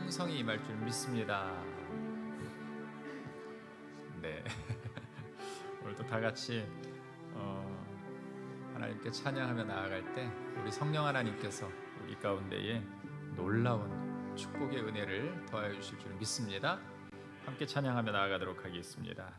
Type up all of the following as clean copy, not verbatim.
풍성이 임할 줄 믿습니다. 네. 오늘도 다 같이 하나님께 찬양하며 나아갈 때 우리 성령 하나님께서 우리 가운데에 놀라운 축복의 은혜를 더하여 주실 줄 믿습니다. 함께 찬양하며 나아가도록 하겠습니다.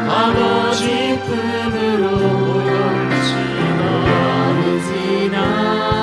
아버지 품으로 열지나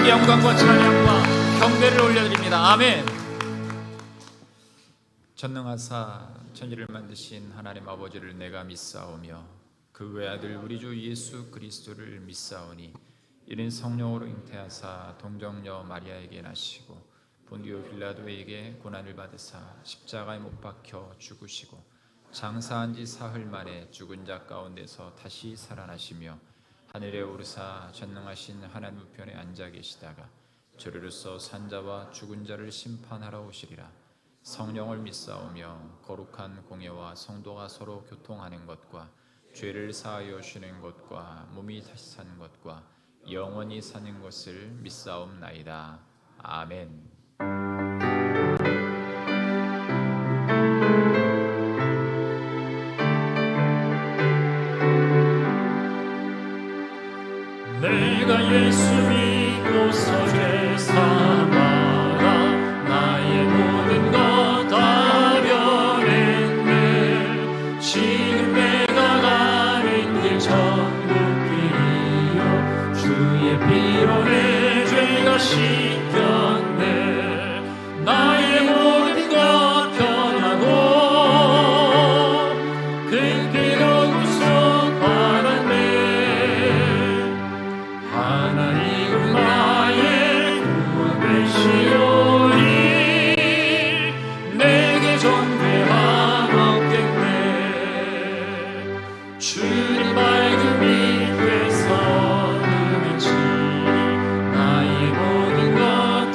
영광과 찬양과 경배를 올려드립니다. 아멘. 전능하사 천지를 만드신 하나님 아버지를 내가 믿사오며 그 외아들 우리 주 예수 그리스도를 믿사오니 이는 성령으로 잉태하사 동정녀 마리아에게 나시고 본디오 빌라도에게 고난을 받으사 십자가에 못 박혀 죽으시고 장사한 지 사흘 만에 죽은 자 가운데서 다시 살아나시며 하늘에 오르사 전능하신 하나님 우편에 앉아 계시다가 저리로서 산자와 죽은 자를 심판하러 오시리라. 성령을 믿사오며 거룩한 공예와 성도가 서로 교통하는 것과 죄를 사하여 주는 것과 몸이 다시 사는 것과 영원히 사는 것을 믿사옵나이다. 아멘. 내가 예수 믿고서 죄 사마라 나의 모든 것 다 변했네. 지금 내가 가는 길 천국 길이요 주의 피로 내 죄가 씻겼네. 나의 모든 것 변하고 그 길로 구속받았네. 하나님은 나의 구원 되시오니 내게 존귀함 얻겠네. 주님 밝은 빛에서 눈을 치니 나의 모든 것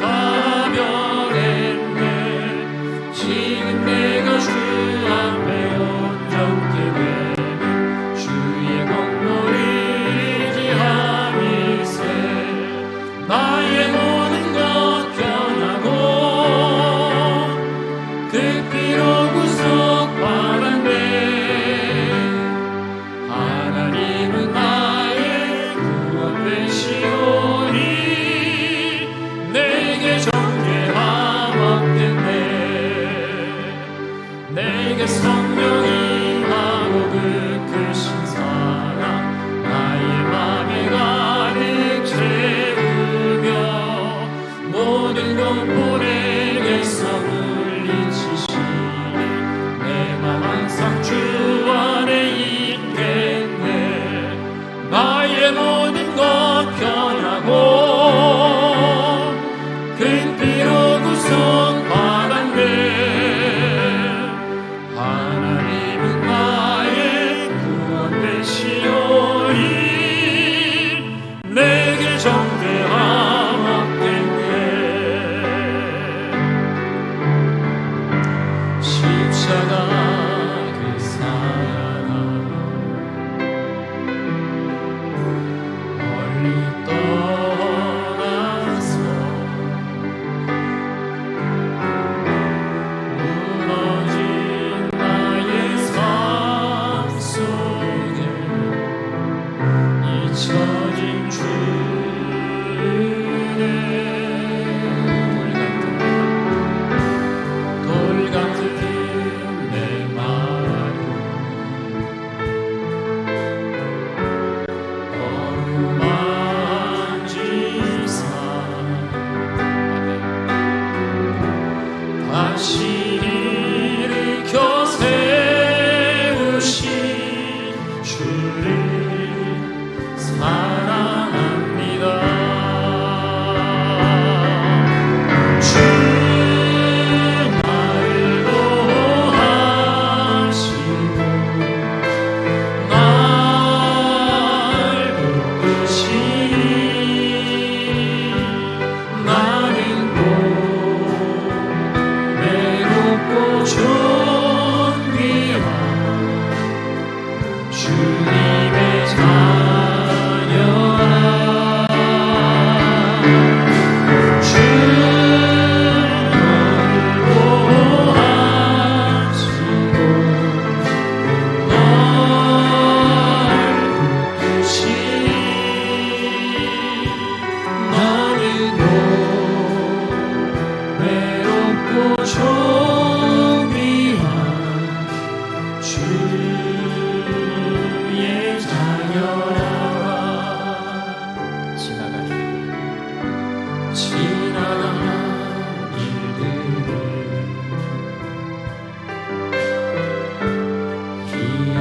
지나간 일들을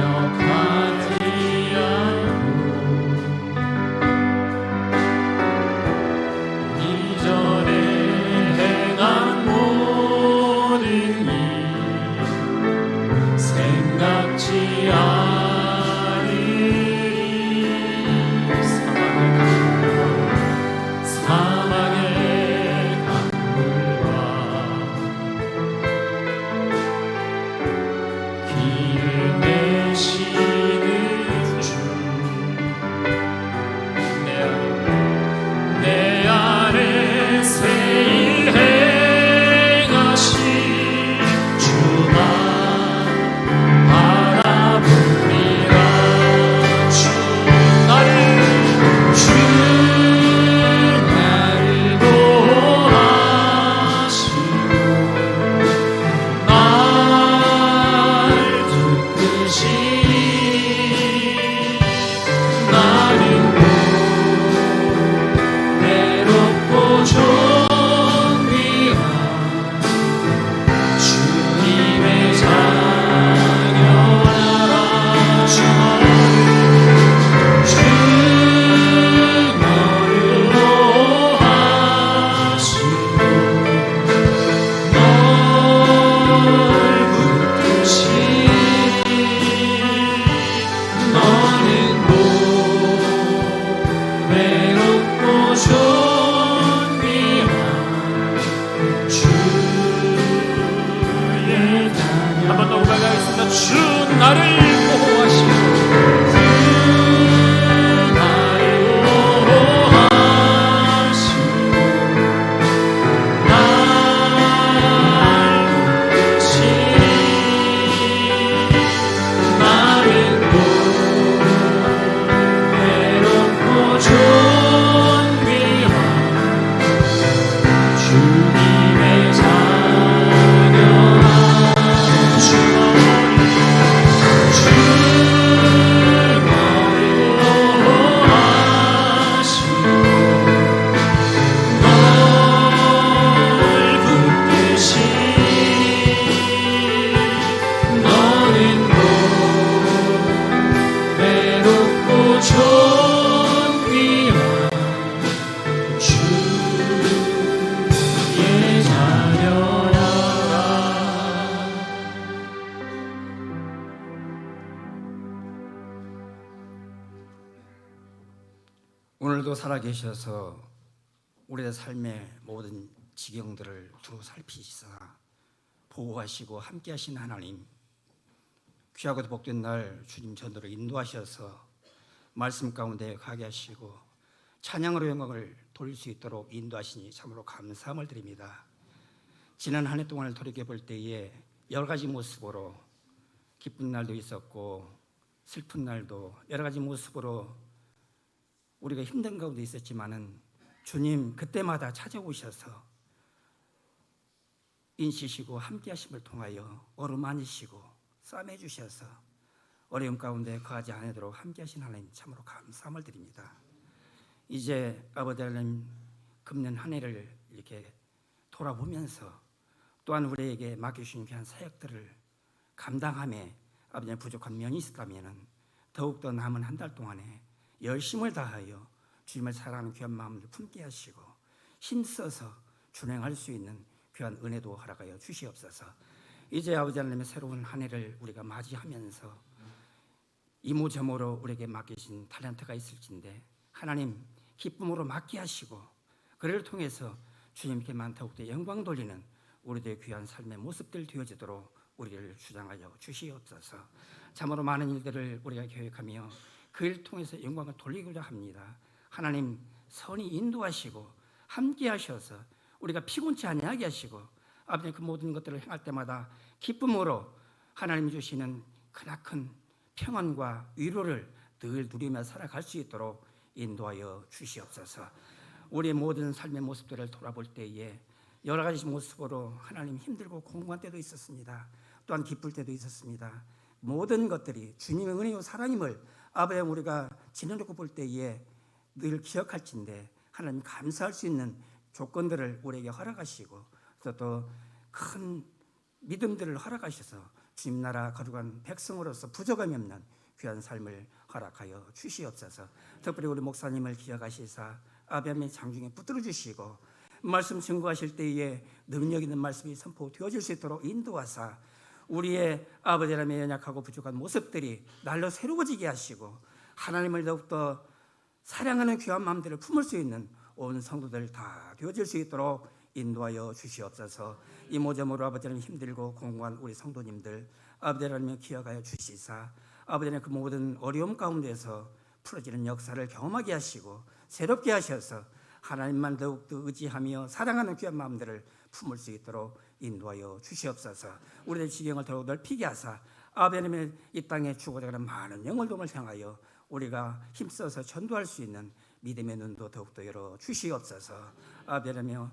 기억하지 않고 이전에 행한 모든 일 생각지 않으리. 사막의 강물과 길을 내시는 주, 내 안에 새 일 행하신 주만 바라보리라. 주 나를 보호하시고 날 붙드시니 나는 외롭고 존귀한 주님의 자녀라. 주 너를 보호하시고 널 붙드시니 너는 외롭고 존귀한 주의 자녀. 한 번 더 고백하겠습니다. 주 나를 보호하시고 나를 보호하시고 날 붙드시니 나는 외롭고 존귀한 주님의 자녀라. 주 너를 보호하시고 널 붙드시니 너는 외롭고 존귀한 주의 자녀라. 오늘도 살아계셔서 우리의 삶의 모든 지경들을 두루 살피시사 보호하시고 함께하신 하나님, 귀하고도 복된 날 주님 전도를 인도하셔서 말씀 가운데 가게 하시고 찬양으로 영광을 돌릴 수 있도록 인도하시니 참으로 감사함을 드립니다. 지난 한 해 동안을 돌이켜볼 때에 여러 가지 모습으로 기쁜 날도 있었고 슬픈 날도 여러 가지 모습으로 우리가 힘든 가운데 있었지만은 주님 그때마다 찾아오셔서 인치시고 함께 하심을 통하여 어루만지시고 싸매 주셔서 어려움 가운데 거하지 않도록 함께 하신 하나님 참으로 감사함을 드립니다. 이제 아버지 하나님 금년 한 해를 이렇게 돌아보면서 또한 우리에게 맡겨주신 귀한 사역들을 감당함에 아버지의 부족한 면이 있었다면 더욱더 남은 한 달 동안에 열심을 다하여 주님을 사랑하는 귀한 마음을 품게 하시고 힘써서 준행할 수 있는 귀한 은혜도 허락하여 주시옵소서. 이제 아버지 하나님의 새로운 한 해를 우리가 맞이하면서 이모저모로 우리에게 맡기신 탤런트가 있을진데 하나님 기쁨으로 맡게 하시고 그를 통해서 주님께만 더욱더 영광 돌리는 우리들의 귀한 삶의 모습들 되어지도록 우리를 주장하여 주시옵소서. 참으로 많은 일들을 우리가 계획하며 그 일 통해서 영광을 돌리고자 합니다. 하나님 선히 인도하시고 함께 하셔서 우리가 피곤치 아니하게 하시고 아버지 그 모든 것들을 행할 때마다 기쁨으로 하나님 주시는 크나큰 평안과 위로를 늘 누리며 살아갈 수 있도록 인도하여 주시옵소서. 우리의 모든 삶의 모습들을 돌아볼 때에 여러 가지 모습으로 하나님 힘들고 공고한 때도 있었습니다. 또한 기쁠 때도 있었습니다. 모든 것들이 주님의 은혜요 사랑임을 아버지 우리가 지켜놓고 볼 때에 늘 기억할진데 하나님 감사할 수 있는 조건들을 우리에게 허락하시고 또 큰 믿음들을 허락하셔서 주님 나라 거룩한 백성으로서 부족함이 없는 귀한 삶을 허락하여 주시옵소서. 특별히 우리 목사님을 기억하시사 아베함의 장중에 붙들어 주시고 말씀 증거하실 때에 능력 있는 말씀이 선포되어질 수 있도록 인도하사 우리의 아버지 하나님의 연약하고 부족한 모습들이 날로 새로워지게 하시고 하나님을 더욱더 사랑하는 귀한 마음들을 품을 수 있는 온 성도들 다 되어질 수 있도록 인도하여 주시옵소서. 이 모점으로 아버지 하나님 힘들고 공고한 우리 성도님들 아버지 하나님을 기억하여 주시사 아버지 하나님 그 모든 어려움 가운데서 풀어지는 역사를 경험하게 하시고 새롭게 하셔서 하나님만 더욱더 의지하며 사랑하는 귀한 마음들을 품을 수 있도록 인도하여 주시옵소서. 우리의 지경을 더욱 넓히게 하사 아버지 하나님의 이 땅에 죽어져 가는 많은 영혼들을 향하여 우리가 힘써서 전도할 수 있는 믿음의 눈도 더욱더 열어 주시옵소서. 아버지 하나님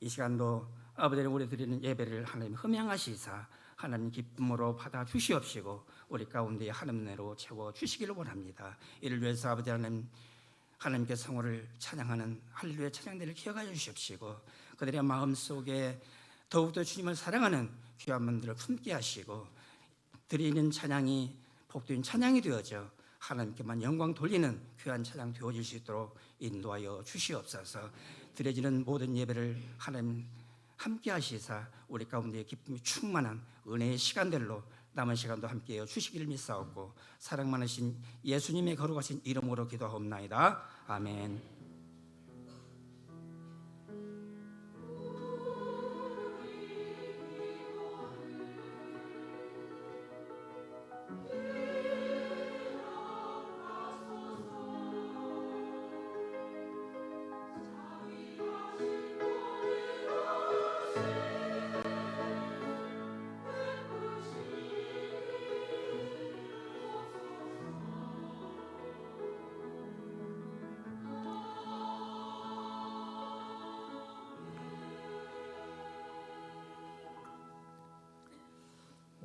이 시간도 아버지 하나님 우리 드리는 예배를 하나님 흠양하시사 하나님 기쁨으로 받아 주시옵시고 우리 가운데 하나님 은혜로 채워 주시기를 원합니다. 이를 위해서 아버지 하나님 하나님께 성호를 찬양하는 할렐루야 찬양들을 기억하여 주십시고 그들의 마음속에 더욱더 주님을 사랑하는 귀한 분들을 품게 하시고 드리는 찬양이 복된 찬양이 되어져 하나님께만 영광 돌리는 귀한 찬양 되어질 수 있도록 인도하여 주시옵소서. 드려지는 모든 예배를 하나님 함께 하시사 우리 가운데 기쁨이 충만한 은혜의 시간들로 남은 시간도 함께해 주시기를 믿사옵고 사랑 많으신 예수님의 거룩하신 이름으로 기도하옵나이다. 아멘.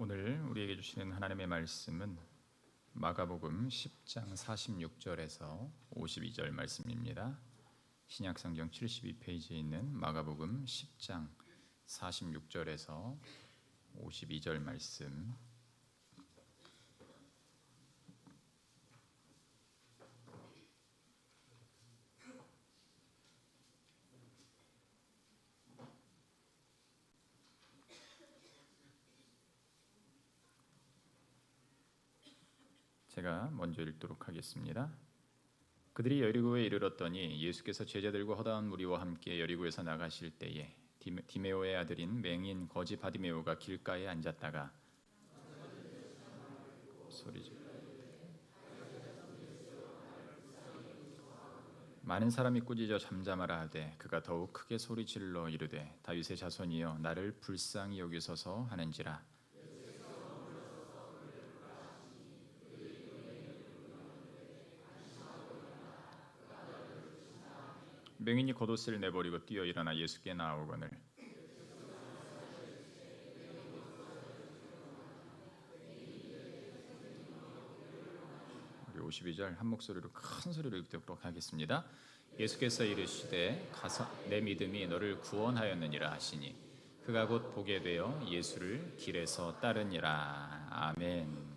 오늘 우리에게 주시는 하나님의 말씀은 마가복음 10장 46절에서 52절 말씀입니다. 신약성경 72페이지에 있는 마가복음 10장 46절에서 52절 말씀. 제가 먼저 읽도록 하겠습니다. 그들이 여리고에 이르렀더니 예수께서 제자들과 허다한 무리와 함께 여리고에서 나가실 때에 디메오의 아들인 맹인 거지 바디메오가 길가에 앉았다가 소리지르 많은 사람이 꾸짖어 잠잠하라 하되 그가 더욱 크게 소리질러 이르되 다윗의 자손이여 나를 불쌍히 여기소서 하는지라. 맹인이 겉옷을 내버리고 뛰어 일어나 예수께 나아오거늘 52절 한 목소리로 큰 소리로 읽도록 하겠습니다. 예수께서 이르시되 가서 내 믿음이 너를 구원하였느니라 하시니 그가 곧 보게 되어 예수를 길에서 따르니라. 아멘.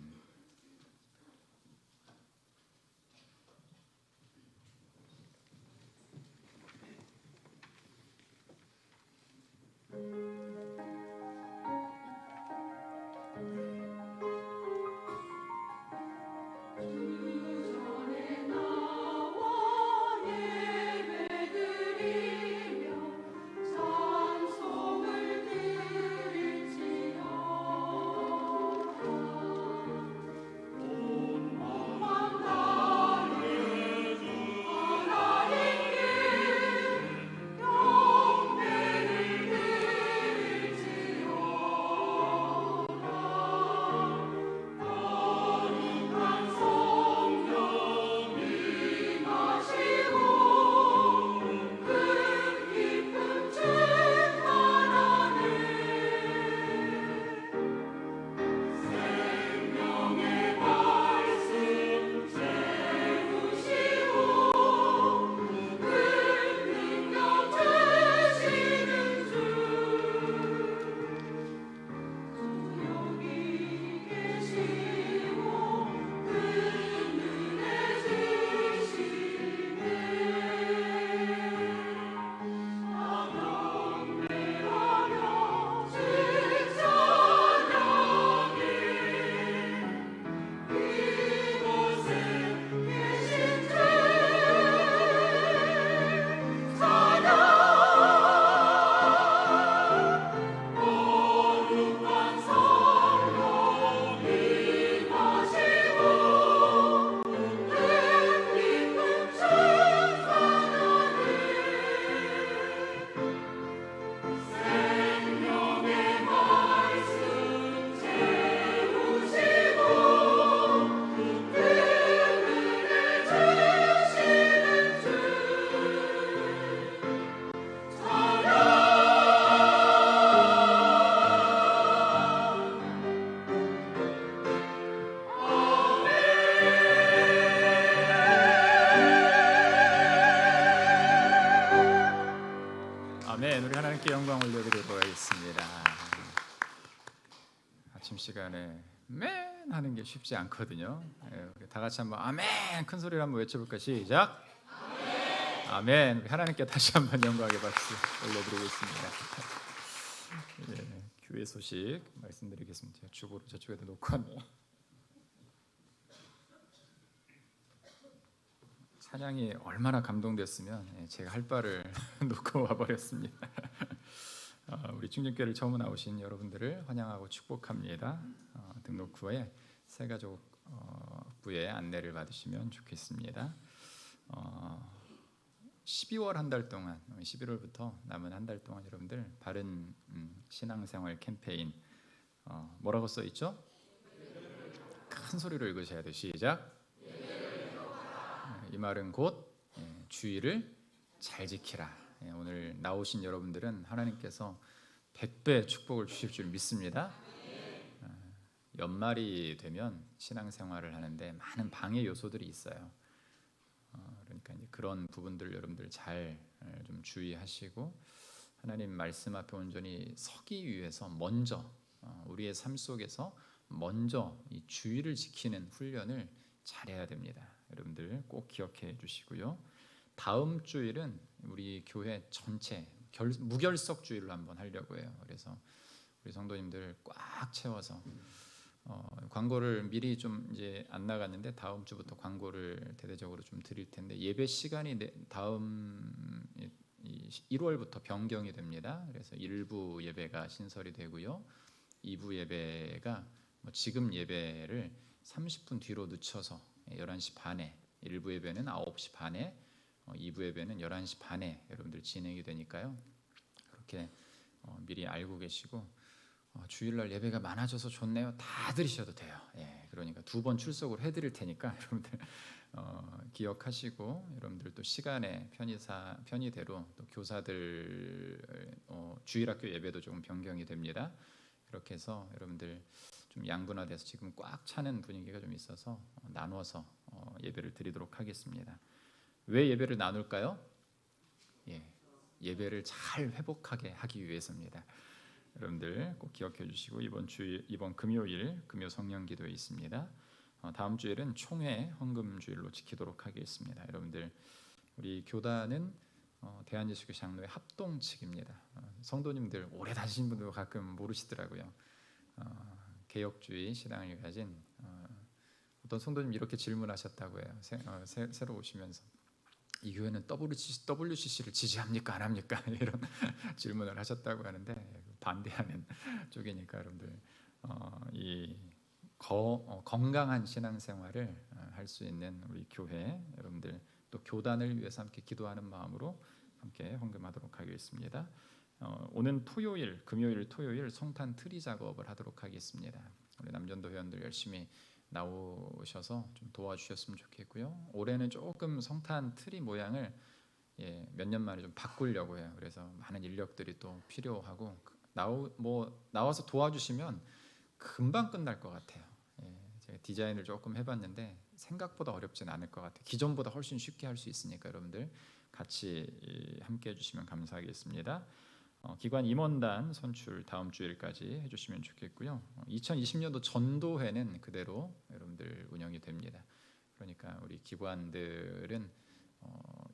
아멘. 우리 하나님께 영광 올려드리도록 하겠습니다. 아침 시간에 아멘 하는 게 쉽지 않거든요. 우리 다 같이 한번 아멘 큰 소리로 한번 외쳐볼까? 시작. 아멘. 아멘. 우리 하나님께 다시 한번 영광의 박수 올려드리겠습니다. 교회 소식 말씀드리겠습니다. 주보로 저쪽에다 놓고 왔네요. 찬양이 얼마나 감동됐으면 제가 할 바를 놓고 와버렸습니다. 우리 충전교회를 처음 나오신 여러분들을 환영하고 축복합니다. 등록 후에 새가족부의 안내를 받으시면 좋겠습니다. 12월 한 달 동안 11월부터 남은 한 달 동안 여러분들 바른 신앙생활 캠페인 뭐라고 써 있죠? 큰 소리로 읽으셔야 돼요. 시작. 이 말은 곧 주의를 잘 지키라. 오늘 나오신 여러분들은 하나님께서 100배 축복을 주실 줄 믿습니다. 연말이 되면 신앙생활을 하는데 많은 방해 요소들이 있어요. 그러니까 이제 그런 부분들 여러분들 잘 좀 주의하시고 하나님 말씀 앞에 온전히 서기 위해서 먼저 우리의 삶 속에서 먼저 이 주의를 지키는 훈련을 잘해야 됩니다. 여러분들 꼭 기억해 주시고요. 다음 주일은 우리 교회 전체 무결석 주일로 한번 하려고 해요. 그래서 우리 성도님들 꽉 채워서 광고를 미리 좀 이제 안 나갔는데 다음 주부터 광고를 대대적으로 좀 드릴 텐데 예배 시간이 다음 1월부터 변경이 됩니다. 그래서 1부 예배가 신설이 되고요. 2부 예배가 지금 예배를 30분 뒤로 늦춰서 11시 반에 1부 예배는 9시 반에 2부 예배는 11시 반에 여러분들 진행이 되니까요. 그렇게 미리 알고 계시고 주일날 예배가 많아져서 좋네요. 다 들으셔도 돼요. 그러니까 2번 출석을 해드릴 테니까 여러분들 기억하시고 여러분들 또 시간에 편의대로 또 교사들 주일학교 예배도 조금 변경이 됩니다. 그렇게 해서 여러분들 좀 양분화돼서 지금 꽉 차는 분위기가 좀 있어서 나눠서 예배를 드리도록 하겠습니다. 왜 예배를 나눌까요? 예배를 잘 회복하게 하기 위해서입니다. 여러분들 꼭 기억해 주시고 이번 금요일 금요 성령기도에 있습니다. 다음 주일은 총회 헌금 주일로 지키도록 하겠습니다. 여러분들 우리 교단은 대한예수교 장로회 합동 측입니다. 성도님들 오래 다니신 분도 가끔 모르시더라고요. 개혁주의 신앙을 가진 어떤 성도님 이렇게 질문하셨다고 해요. 새로 오시면서 이 교회는 WCC를 지지합니까 안 합니까? 이런 질문을 하셨다고 하는데 반대하는 쪽이니까 여러분들 이 건강한 신앙생활을 할 수 있는 우리 교회 여러분들 또 교단을 위해서 함께 기도하는 마음으로 함께 헌금하도록 하겠습니다. 오는 금요일 토요일 성탄 트리 작업을 하도록 하겠습니다. 우리 남전도 회원들 열심히 나오셔서 좀 도와주셨으면 좋겠고요. 올해는 조금 성탄 트리 모양을 몇 년 만에 좀 바꾸려고 해요. 그래서 많은 인력들이 또 필요하고 나와서 도와주시면 금방 끝날 것 같아요. 제가 디자인을 조금 해봤는데 생각보다 어렵진 않을 것 같아요. 기존보다 훨씬 쉽게 할 수 있으니까 여러분들 같이 함께 해주시면 감사하겠습니다. 기관 임원단 선출 다음 주일까지 해주시면 좋겠고요. 2020년도 전도회는 그대로 여러분들 운영이 됩니다. 그러니까 우리 기관들은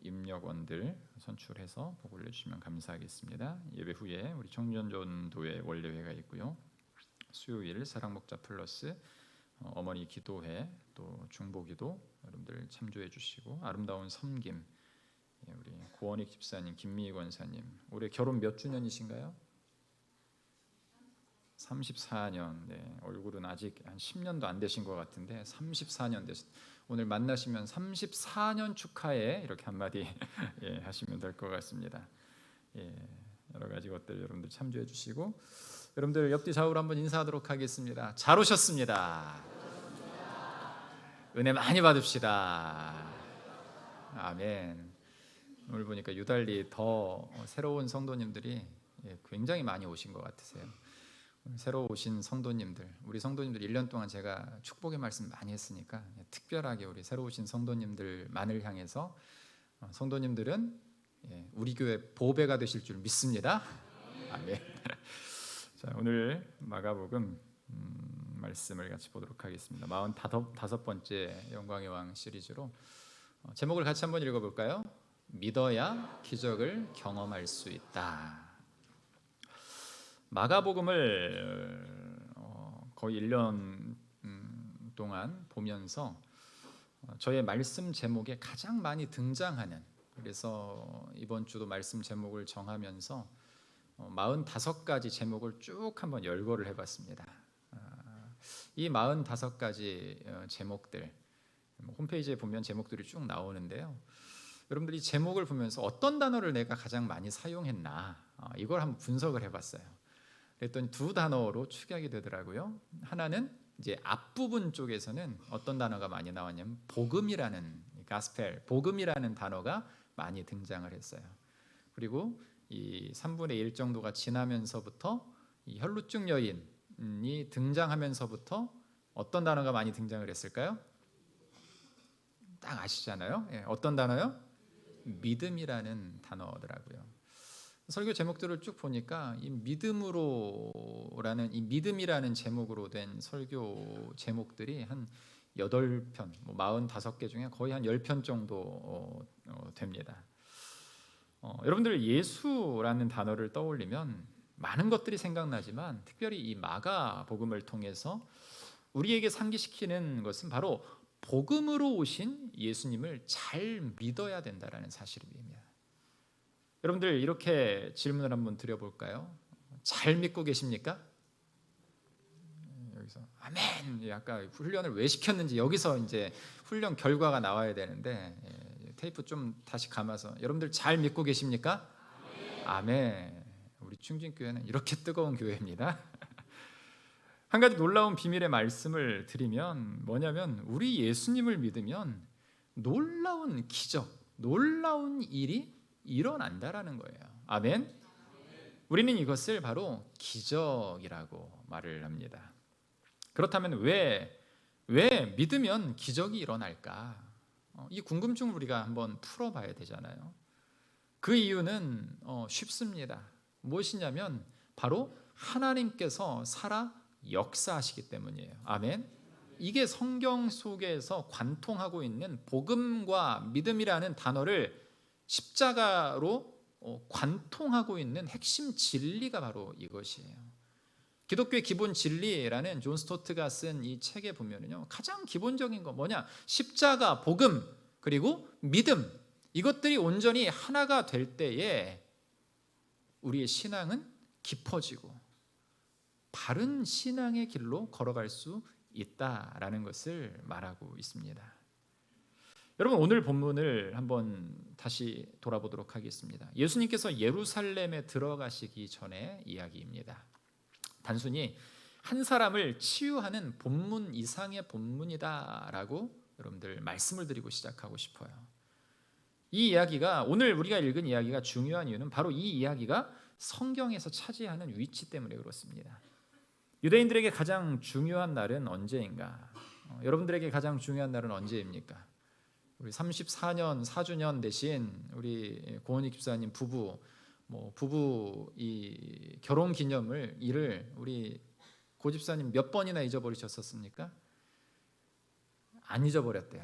임력원들 선출해서 보고 올려주시면 감사하겠습니다. 예배 후에 우리 청년전도회 원래회가 있고요. 수요일 사랑목자 플러스 어머니 기도회 또 중보기도 여러분들 참조해 주시고 아름다운 섬김 우리 고원익 집사님, 김미희 권사님 올해 결혼 몇 주년이신가요? 34년. 네, 얼굴은 아직 한 10년도 안 되신 것 같은데 34년 되셨. 오늘 만나시면 34년 축하해 이렇게 한마디 하시면 될 것 같습니다. 여러 가지 것들 여러분들 참조해 주시고 여러분들 옆뒤 좌우로 한번 인사하도록 하겠습니다. 잘 오셨습니다. 은혜 많이 받읍시다. 아멘. 오늘 보니까 유달리 더 새로운 성도님들이 굉장히 많이 오신 것 같으세요. 새로 오신 성도님들, 우리 성도님들 1년 동안 제가 축복의 말씀 많이 했으니까 특별하게 우리 새로 오신 성도님들만을 향해서 성도님들은 우리 교회 보배가 되실 줄 믿습니다. 아멘. 자, 오늘 마가복음 말씀을 같이 보도록 하겠습니다. 45번째 영광의 왕 시리즈로 제목을 같이 한번 읽어볼까요? 믿어야 기적을 경험할 수 있다. 마가복음을 거의 1년 동안 보면서 저의 말씀 제목에 가장 많이 등장하는, 그래서 이번 주도 말씀 제목을 정하면서 45가지 제목을 쭉 한번 열거를 해봤습니다. 이 45가지 제목들 홈페이지에 보면 제목들이 쭉 나오는데요. 여러분들이 제목을 보면서 어떤 단어를 내가 가장 많이 사용했나 이걸 한번 분석을 해봤어요. 그랬더니 두 단어로 축약이 되더라고요. 하나는 이제 앞부분 쪽에서는 어떤 단어가 많이 나왔냐면 복음이라는, 가스펠, 복음이라는 단어가 많이 등장을 했어요. 그리고 이 3분의 1 정도가 지나면서부터 이 혈루증 여인이 등장하면서부터 어떤 단어가 많이 등장을 했을까요? 딱 아시잖아요. 어떤 단어요? 믿음이라는 단어더라고요. 설교 제목들을 쭉 보니까 이 믿음이라는 제목으로 된 설교 제목들이 한 8편, 45개 중에 거의 한 10편 정도 됩니다. 여러분들 예수라는 단어를 떠올리면 많은 것들이 생각나지만 특별히 이 마가복음을 통해서 우리에게 상기시키는 것은 바로 복음으로 오신 예수님을 잘 믿어야 된다라는 사실입니다. 여러분들 이렇게 질문을 한번 드려볼까요? 잘 믿고 계십니까? 여기서 아멘. 아까 훈련을 왜 시켰는지 여기서 이제 훈련 결과가 나와야 되는데 테이프 좀 다시 감아서 여러분들 잘 믿고 계십니까? 아멘. 우리 충진교회는 이렇게 뜨거운 교회입니다. 한 가지 놀라운 비밀의 말씀을 드리면 뭐냐면 우리 예수님을 믿으면 놀라운 기적, 놀라운 일이 일어난다라는 거예요. 아멘. 우리는 이것을 바로 기적이라고 말을 합니다. 그렇다면 왜 믿으면 기적이 일어날까? 이 궁금증을 우리가 한번 풀어봐야 되잖아요. 그 이유는 쉽습니다. 무엇이냐면 바로 하나님께서 살아 역사하시기 때문이에요. 아멘. 이게 성경 속에서 관통하고 있는 복음과 믿음이라는 단어를 십자가로 관통하고 있는 핵심 진리가 바로 이것이에요. 기독교의 기본 진리라는 존 스토트가 쓴 이 책에 보면은요, 가장 기본적인 거 뭐냐? 십자가, 복음, 그리고 믿음, 이것들이 온전히 하나가 될 때에 우리의 신앙은 깊어지고 바른 신앙의 길로 걸어갈 수 있다라는 것을 말하고 있습니다. 여러분 오늘 본문을 한번 다시 돌아보도록 하겠습니다. 예수님께서 예루살렘에 들어가시기 전의 이야기입니다. 단순히 한 사람을 치유하는 본문 이상의 본문이다라고 여러분들 말씀을 드리고 시작하고 싶어요. 이 이야기가, 오늘 우리가 읽은 이야기가 중요한 이유는 바로 이 이야기가 성경에서 차지하는 위치 때문에 그렇습니다. 유대인들에게 가장 중요한 날은 언제인가? 여러분들에게 가장 중요한 날은 언제입니까? 우리 34년 4주년 되신 우리 고은희 집사님 부부 이 결혼 기념을 일을 우리 고 집사님 몇 번이나 잊어버리셨었습니까? 안 잊어버렸대요.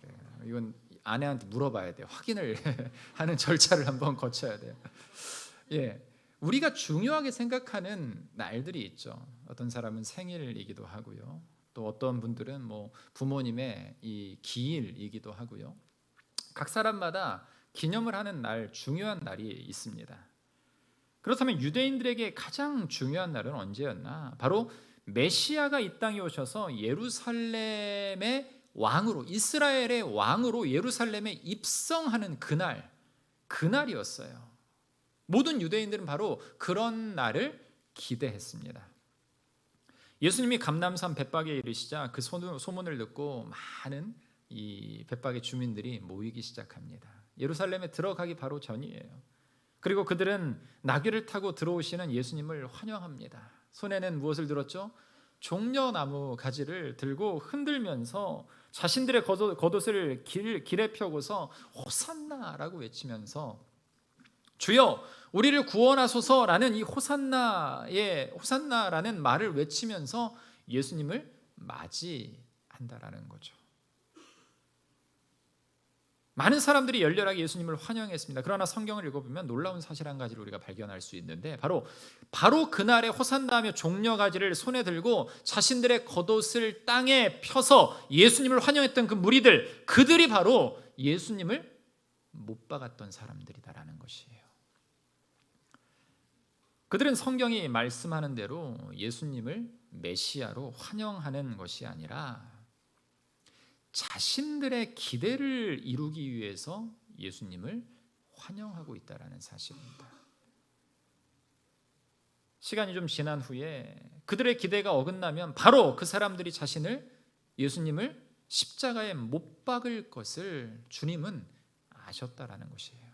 그래요. 이건 아내한테 물어봐야 돼요. 확인을 하는 절차를 한번 거쳐야 돼요. 우리가 중요하게 생각하는 날들이 있죠. 어떤 사람은 생일이기도 하고요. 또 어떤 분들은 부모님의 이 기일이기도 하고요. 각 사람마다 기념을 하는 날, 중요한 날이 있습니다. 그렇다면 유대인들에게 가장 중요한 날은 언제였나? 바로 메시아가 이 땅에 오셔서 예루살렘의 왕으로, 이스라엘의 왕으로 예루살렘에 입성하는 그날이었어요. 모든 유대인들은 바로 그런 날을 기대했습니다. 예수님이 감람산 벳박에 이르시자 그 소문을 듣고 많은 이 벳박의 주민들이 모이기 시작합니다. 예루살렘에 들어가기 바로 전이에요. 그리고 그들은 나귀를 타고 들어오시는 예수님을 환영합니다. 손에는 무엇을 들었죠? 종려나무 가지를 들고 흔들면서 자신들의 겉옷을 길에 펴고서 호산나라고 외치면서 주여 우리를 구원하소서라는 이 호산나라는 말을 외치면서 예수님을 맞이한다라는 거죠. 많은 사람들이 열렬하게 예수님을 환영했습니다. 그러나 성경을 읽어보면 놀라운 사실 한 가지를 우리가 발견할 수 있는데 바로 그날에 호산나하며 종려가지를 손에 들고 자신들의 겉옷을 땅에 펴서 예수님을 환영했던 그 무리들, 그들이 바로 예수님을 못 박았던 사람들이다라는 것이에요. 그들은 성경이 말씀하는 대로 예수님을 메시아로 환영하는 것이 아니라 자신들의 기대를 이루기 위해서 예수님을 환영하고 있다는 사실입니다. 시간이 좀 지난 후에 그들의 기대가 어긋나면 바로 그 사람들이 예수님을 십자가에 못 박을 것을 주님은 아셨다라는 것이에요.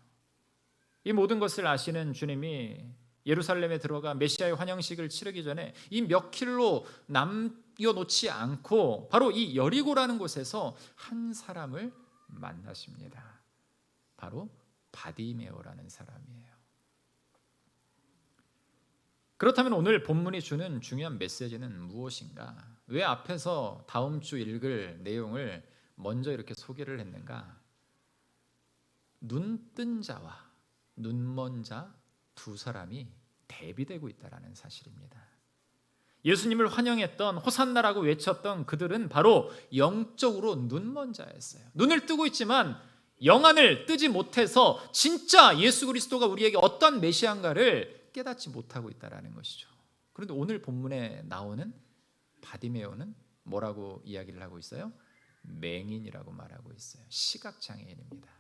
이 모든 것을 아시는 주님이 예루살렘에 들어가 메시아의 환영식을 치르기 전에 이 몇 킬로 남겨놓지 않고 바로 이 여리고라는 곳에서 한 사람을 만나십니다. 바로 바디메오라는 사람이에요. 그렇다면 오늘 본문이 주는 중요한 메시지는 무엇인가? 왜 앞에서 다음 주 읽을 내용을 먼저 이렇게 소개를 했는가? 눈뜬 자와 눈먼 자 두 사람이 대비되고 있다는 사실입니다. 예수님을 환영했던 호산나라고 외쳤던 그들은 바로 영적으로 눈먼 자였어요. 눈을 뜨고 있지만 영안을 뜨지 못해서 진짜 예수 그리스도가 우리에게 어떤 메시아인가를 깨닫지 못하고 있다는 것이죠. 그런데 오늘 본문에 나오는 바디메오는 뭐라고 이야기를 하고 있어요? 맹인이라고 말하고 있어요. 시각장애인입니다.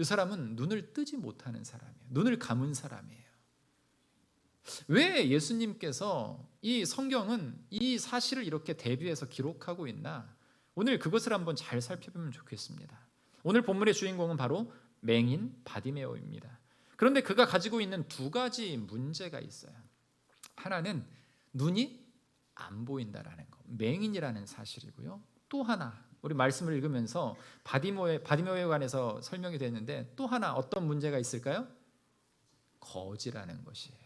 이 사람은 눈을 뜨지 못하는 사람이에요. 눈을 감은 사람이에요. 왜 예수님께서 이 성경은 이 사실을 이렇게 대비해서 기록하고 있나? 오늘 그것을 한번 잘 살펴보면 좋겠습니다. 오늘 본문의 주인공은 바로 맹인 바디메오입니다. 그런데 그가 가지고 있는 두 가지 문제가 있어요. 하나는 눈이 안 보인다라는 거, 맹인이라는 사실이고요. 또 하나 우리 말씀을 읽으면서 바디메오에 관해서 설명이 됐는데 또 하나 어떤 문제가 있을까요? 거지라는 것이에요.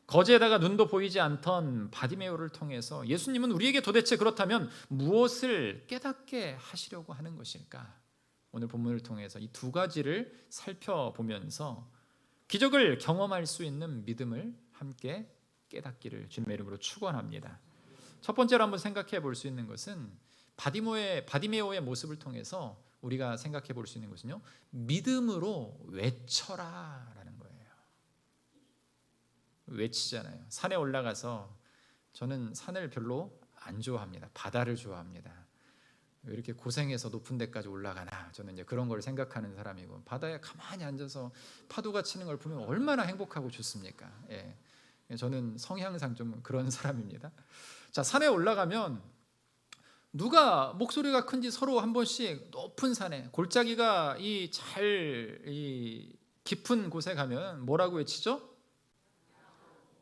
거지에다가 눈도 보이지 않던 바디메오를 통해서 예수님은 우리에게 도대체 그렇다면 무엇을 깨닫게 하시려고 하는 것일까? 오늘 본문을 통해서 이 두 가지를 살펴보면서 기적을 경험할 수 있는 믿음을 함께 깨닫기를 주님의 이름으로 축원합니다. 첫 번째로 한번 생각해 볼 수 있는 것은 바디메오의 모습을 통해서 우리가 생각해 볼 수 있는 것은요, 믿음으로 외쳐라라는 거예요. 외치잖아요. 산에 올라가서 저는 산을 별로 안 좋아합니다. 바다를 좋아합니다. 왜 이렇게 고생해서 높은 데까지 올라가나, 저는 이제 그런 걸 생각하는 사람이고, 바다에 가만히 앉아서 파도가 치는 걸 보면 얼마나 행복하고 좋습니까? 예. 저는 성향상 좀 그런 사람입니다. 자, 산에 올라가면 누가 목소리가 큰지 서로 한 번씩 높은 산에 골짜기가 이 깊은 곳에 가면 뭐라고 외치죠?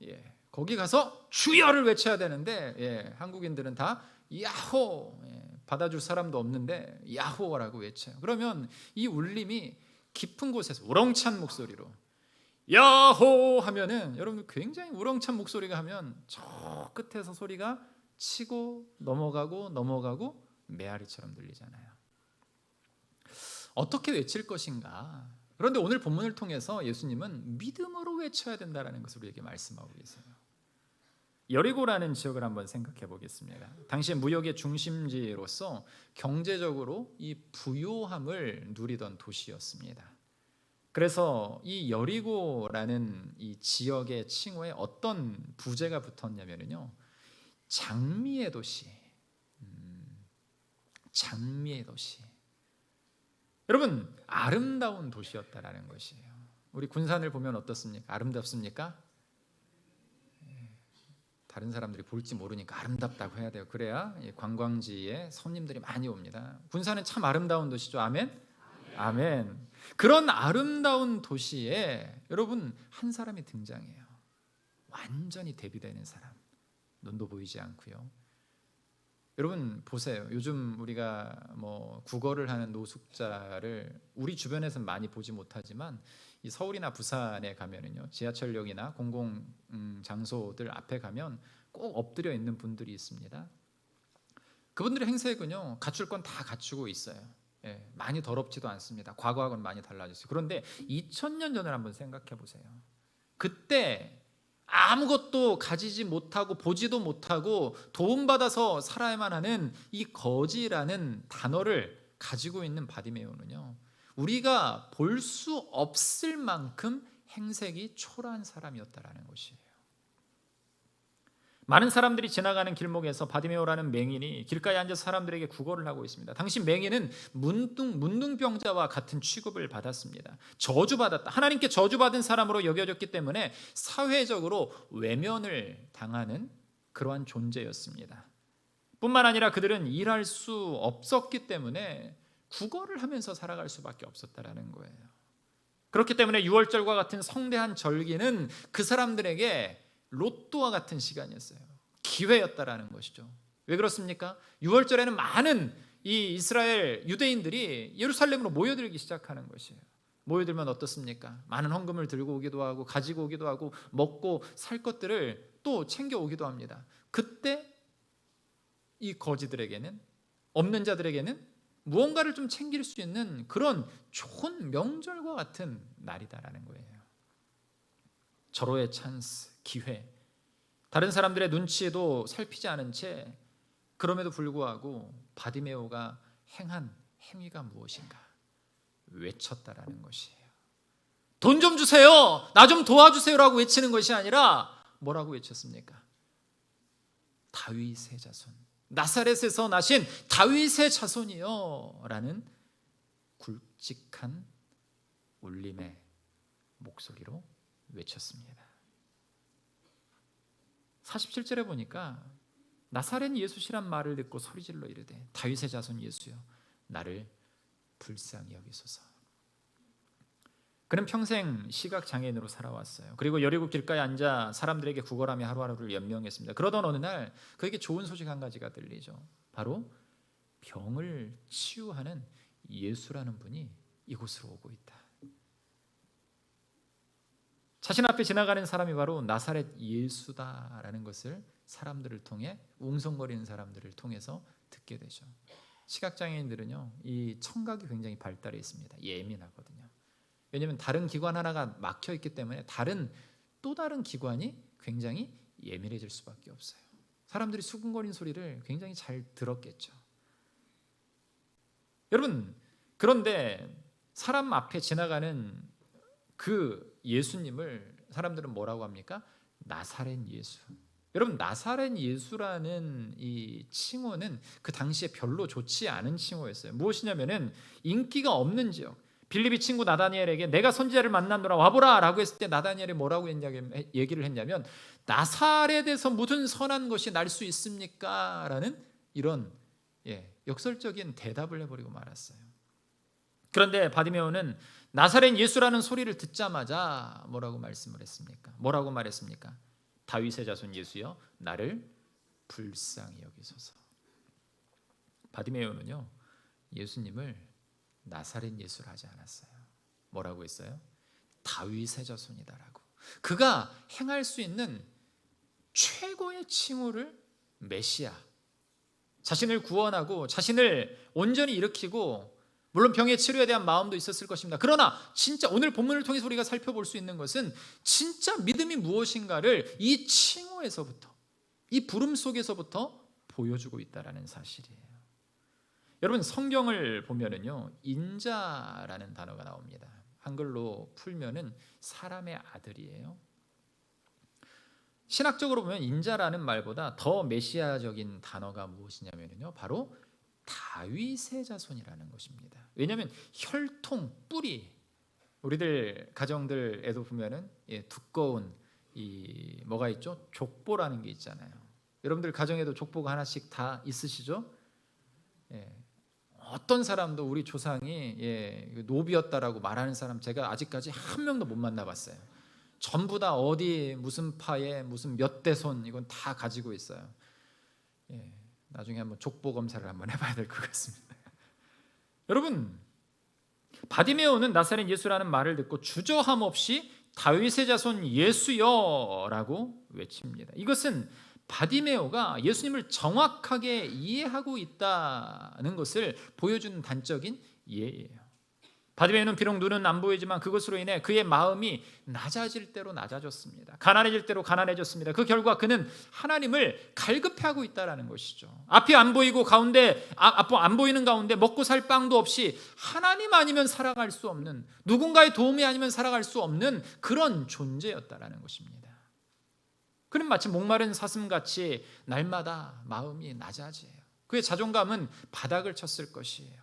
예, 거기 가서 주여를 외쳐야 되는데, 예, 한국인들은 다 야호, 예, 받아줄 사람도 없는데 야호라고 외쳐요. 그러면 이 울림이 깊은 곳에서 우렁찬 목소리로 야호 하면은, 여러분 굉장히 우렁찬 목소리가 하면 저 끝에서 소리가 치고 넘어가고 메아리처럼 들리잖아요. 어떻게 외칠 것인가? 그런데 오늘 본문을 통해서 예수님은 믿음으로 외쳐야 된다는 것을 우리에게 말씀하고 계세요. 여리고라는 지역을 한번 생각해 보겠습니다. 당시 무역의 중심지로서 경제적으로 이 부요함을 누리던 도시였습니다. 그래서 이 여리고라는 이 지역의 칭호에 어떤 부제가 붙었냐면요, 장미의 도시. 장미의 도시. 여러분, 아름다운 도시였다라는 것이에요. 우리 군산을 보면 어떻습니까? 아름답습니까? 다른 사람들이 볼지 모르니까 아름답다고 해야 돼요. 그래야 관광지에 손님들이 많이 옵니다. 군산은 참 아름다운 도시죠. 아멘? 아멘. 그런 아름다운 도시에 여러분 한 사람이 등장해요. 완전히 대비되는 사람, 눈도 보이지 않고요. 여러분 보세요. 요즘 우리가 뭐 국어를 하는 노숙자를 우리 주변에서는 많이 보지 못하지만 이 서울이나 부산에 가면은요, 지하철역이나 공공 장소들 앞에 가면 꼭 엎드려 있는 분들이 있습니다. 그분들의 행색은요, 갖출 건 다 갖추고 있어요. 예, 많이 더럽지도 않습니다. 과거하고는 많이 달라졌어요. 그런데 2000년 전을 한번 생각해 보세요. 그때 아무것도 가지지 못하고 보지도 못하고 도움받아서 살아야만 하는 이 거지라는 단어를 가지고 있는 바디메오는요, 우리가 볼 수 없을 만큼 행색이 초라한 사람이었다라는 것이에요. 많은 사람들이 지나가는 길목에서 바디메오라는 맹인이 길가에 앉아서 사람들에게 구걸을 하고 있습니다. 당시 맹인은 문둥병자와 같은 취급을 받았습니다. 저주받았다. 하나님께 저주받은 사람으로 여겨졌기 때문에 사회적으로 외면을 당하는 그러한 존재였습니다. 뿐만 아니라 그들은 일할 수 없었기 때문에 구걸을 하면서 살아갈 수밖에 없었다라는 거예요. 그렇기 때문에 유월절과 같은 성대한 절기는 그 사람들에게 로또와 같은 시간이었어요. 기회였다라는 것이죠. 왜 그렇습니까? 6월절에는 많은 이 이스라엘 유대인들이 예루살렘으로 모여들기 시작하는 것이에요. 모여들면 어떻습니까? 많은 헌금을 들고 오기도 하고 가지고 오기도 하고 먹고 살 것들을 또 챙겨 오기도 합니다. 그때 이 거지들에게는, 없는 자들에게는 무언가를 좀 챙길 수 있는 그런 좋은 명절과 같은 날이다라는 거예요. 절호의 찬스, 기회. 다른 사람들의 눈치에도 살피지 않은 채 그럼에도 불구하고 바디메오가 행한 행위가 무엇인가 외쳤다라는 것이에요. 돈 좀 주세요, 나 좀 도와주세요라고 외치는 것이 아니라 뭐라고 외쳤습니까? 다윗의 자손, 나사렛에서 나신 다윗의 자손이요 라는 굵직한 울림의 목소리로 외쳤습니다. 47절에 보니까 나사렛 예수시란 말을 듣고 소리질러 이르되 다윗의 자손 예수여 나를 불쌍히 여기소서. 그는 평생 시각장애인으로 살아왔어요. 그리고 여리고 길가에 앉아 사람들에게 구걸하며 하루하루를 연명했습니다. 그러던 어느 날 그에게 좋은 소식 한 가지가 들리죠. 바로 병을 치유하는 예수라는 분이 이곳으로 오고 있다. 자신 앞에 지나가는 사람이 바로 나사렛 예수다라는 것을 사람들을 통해, 웅성거리는 사람들을 통해서 듣게 되죠. 시각장애인들은요, 이 청각이 굉장히 발달해 있습니다. 예민하거든요. 왜냐하면 다른 기관 하나가 막혀 있기 때문에 또 다른 기관이 굉장히 예민해질 수밖에 없어요. 사람들이 수근거리는 소리를 굉장히 잘 들었겠죠. 여러분, 그런데 사람 앞에 지나가는 그 예수님을 사람들은 뭐라고 합니까? 나사렛 예수. 여러분, 나사렛 예수라는 이 칭호는 그 당시에 별로 좋지 않은 칭호였어요. 무엇이냐면은 인기가 없는 지역. 빌립이 친구 나다니엘에게 내가 선지자를 만나노라 와보라 라고 했을 때 나다니엘이 뭐라고 얘기를 했냐면 나사렛에서 무슨 선한 것이 날 수 있습니까? 라는 이런 역설적인 대답을 해버리고 말았어요. 그런데 바디메오는 나사렛 예수라는 소리를 듣자마자 뭐라고 말씀을 했습니까? 뭐라고 말했습니까? 다윗의 자손 예수여 나를 불쌍히 여기소서. 바디메오는요, 예수님을 나사렛 예수를 하지 않았어요. 뭐라고 했어요? 다윗의 자손이다라고. 그가 행할 수 있는 최고의 칭호를 메시아, 자신을 구원하고 자신을 온전히 일으키고, 물론 병의 치료에 대한 마음도 있었을 것입니다. 그러나 진짜 오늘 본문을 통해서 우리가 살펴볼 수 있는 것은 진짜 믿음이 무엇인가를 이 칭호에서부터, 이 부름 속에서부터 보여주고 있다는 사실이에요. 여러분, 성경을 보면은요, 인자라는 단어가 나옵니다. 한글로 풀면은 사람의 아들이에요. 신학적으로 보면 인자라는 말보다 더 메시아적인 단어가 무엇이냐면요, 바로 다윗의 자손이라는 것입니다. 왜냐하면 혈통, 뿌리, 우리들 가정들에도 보면은 두꺼운 이 뭐가 있죠? 족보라는 게 있잖아요. 여러분들 가정에도 족보가 하나씩 다 있으시죠? 어떤 사람도 우리 조상이 노비였다라고 말하는 사람 제가 아직까지 한 명도 못 만나봤어요. 전부 다 어디 무슨 파에 무슨 몇 대손 이건 다 가지고 있어요. 예, 나중에 한번 족보 검사를 한번 해봐야 될 것 같습니다. 여러분, 바디메오는 나사렛 예수라는 말을 듣고 주저함 없이 다윗의 자손 예수여라고 외칩니다. 이것은 바디메오가 예수님을 정확하게 이해하고 있다는 것을 보여주는 단적인 예예요. 바디메오는 비록 눈은 안 보이지만 그것으로 인해 그의 마음이 낮아질 대로 낮아졌습니다. 가난해질 대로 가난해졌습니다. 그 결과 그는 하나님을 갈급해하고 있다는 것이죠. 앞이 안 보이고 앞 안 보이는 가운데 먹고 살 빵도 없이 하나님 아니면 살아갈 수 없는, 누군가의 도움이 아니면 살아갈 수 없는 그런 존재였다는 것입니다. 그는 마치 목마른 사슴같이 날마다 마음이 낮아져요. 그의 자존감은 바닥을 쳤을 것이에요.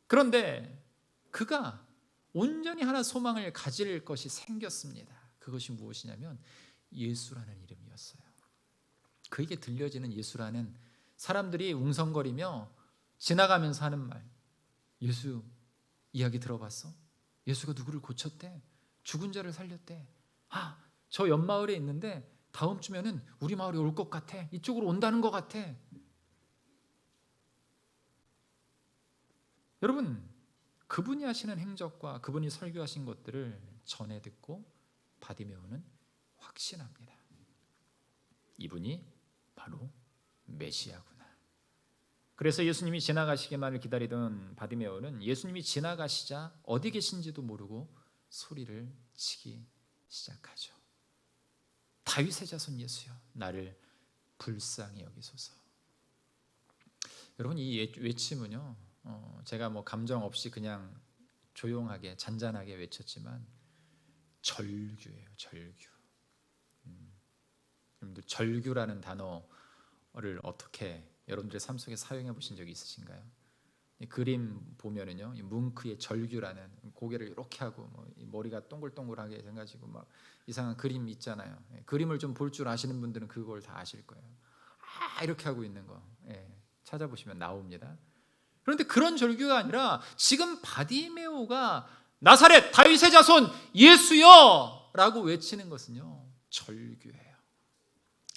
그런데 그가 온전히 하나 소망을 가질 것이 생겼습니다. 그것이 무엇이냐면 예수라는 이름이었어요. 그에게 들려지는 예수라는, 사람들이 웅성거리며 지나가면서 하는 말, 예수 이야기 들어봤어? 예수가 누구를 고쳤대? 죽은 자를 살렸대. 저 옆마을에 있는데 다음 주면은 우리 마을에 올 것 같아. 이쪽으로 온다는 것 같아. 여러분, 그분이 하시는 행적과 그분이 설교하신 것들을 전해 듣고 바디메오는 확신합니다. 이분이 바로 메시아구나. 그래서 예수님이 지나가시기만을 기다리던 바디메오는 예수님이 지나가시자 어디 계신지도 모르고 소리를 치기 시작하죠. 다윗의 자손 예수여, 나를 불쌍히 여기소서. 여러분, 이 외침은요, 제가 뭐 감정 없이 그냥 조용하게 잔잔하게 외쳤지만 절규예요. 절규. 여러분들, 절규라는 단어를 어떻게 여러분들의 삶 속에 사용해 보신 적이 있으신가요? 이 그림 보면은요, 이 뭉크의 절규라는, 고개를 이렇게 하고 머리가 동글동글하게 해가지고 막 이상한 그림 있잖아요. 그림을 좀 볼 줄 아시는 분들은 그걸 다 아실 거예요. 이렇게 하고 있는 거, 찾아보시면 나옵니다. 그런데 그런 절규가 아니라 지금 바디메오가 나사렛 다윗의 자손 예수여 라고 외치는 것은요, 절규예요.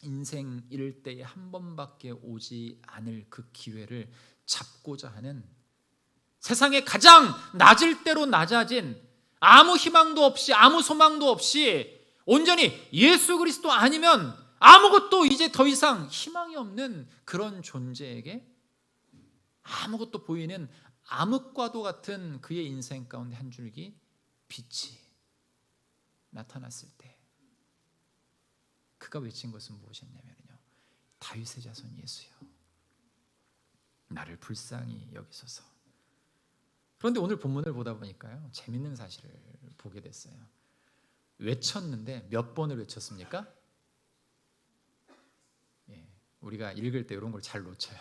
인생 이럴 때에 한 번밖에 오지 않을 그 기회를 잡고자 하는, 세상에 가장 낮을 대로 낮아진, 아무 희망도 없이 아무 소망도 없이 온전히 예수 그리스도 아니면 아무것도 이제 더 이상 희망이 없는 그런 존재에게 아무것도 보이는 암흑과도 같은 그의 인생 가운데 한 줄기 빛이 나타났을 때 그가 외친 것은 무엇이었냐면요, 다윗의 자손 예수여, 나를 불쌍히 여기소서. 그런데 오늘 본문을 보다 보니까요, 재밌는 사실을 보게 됐어요. 외쳤는데 몇 번을 외쳤습니까? 우리가 읽을 때 이런 걸 잘 놓쳐요.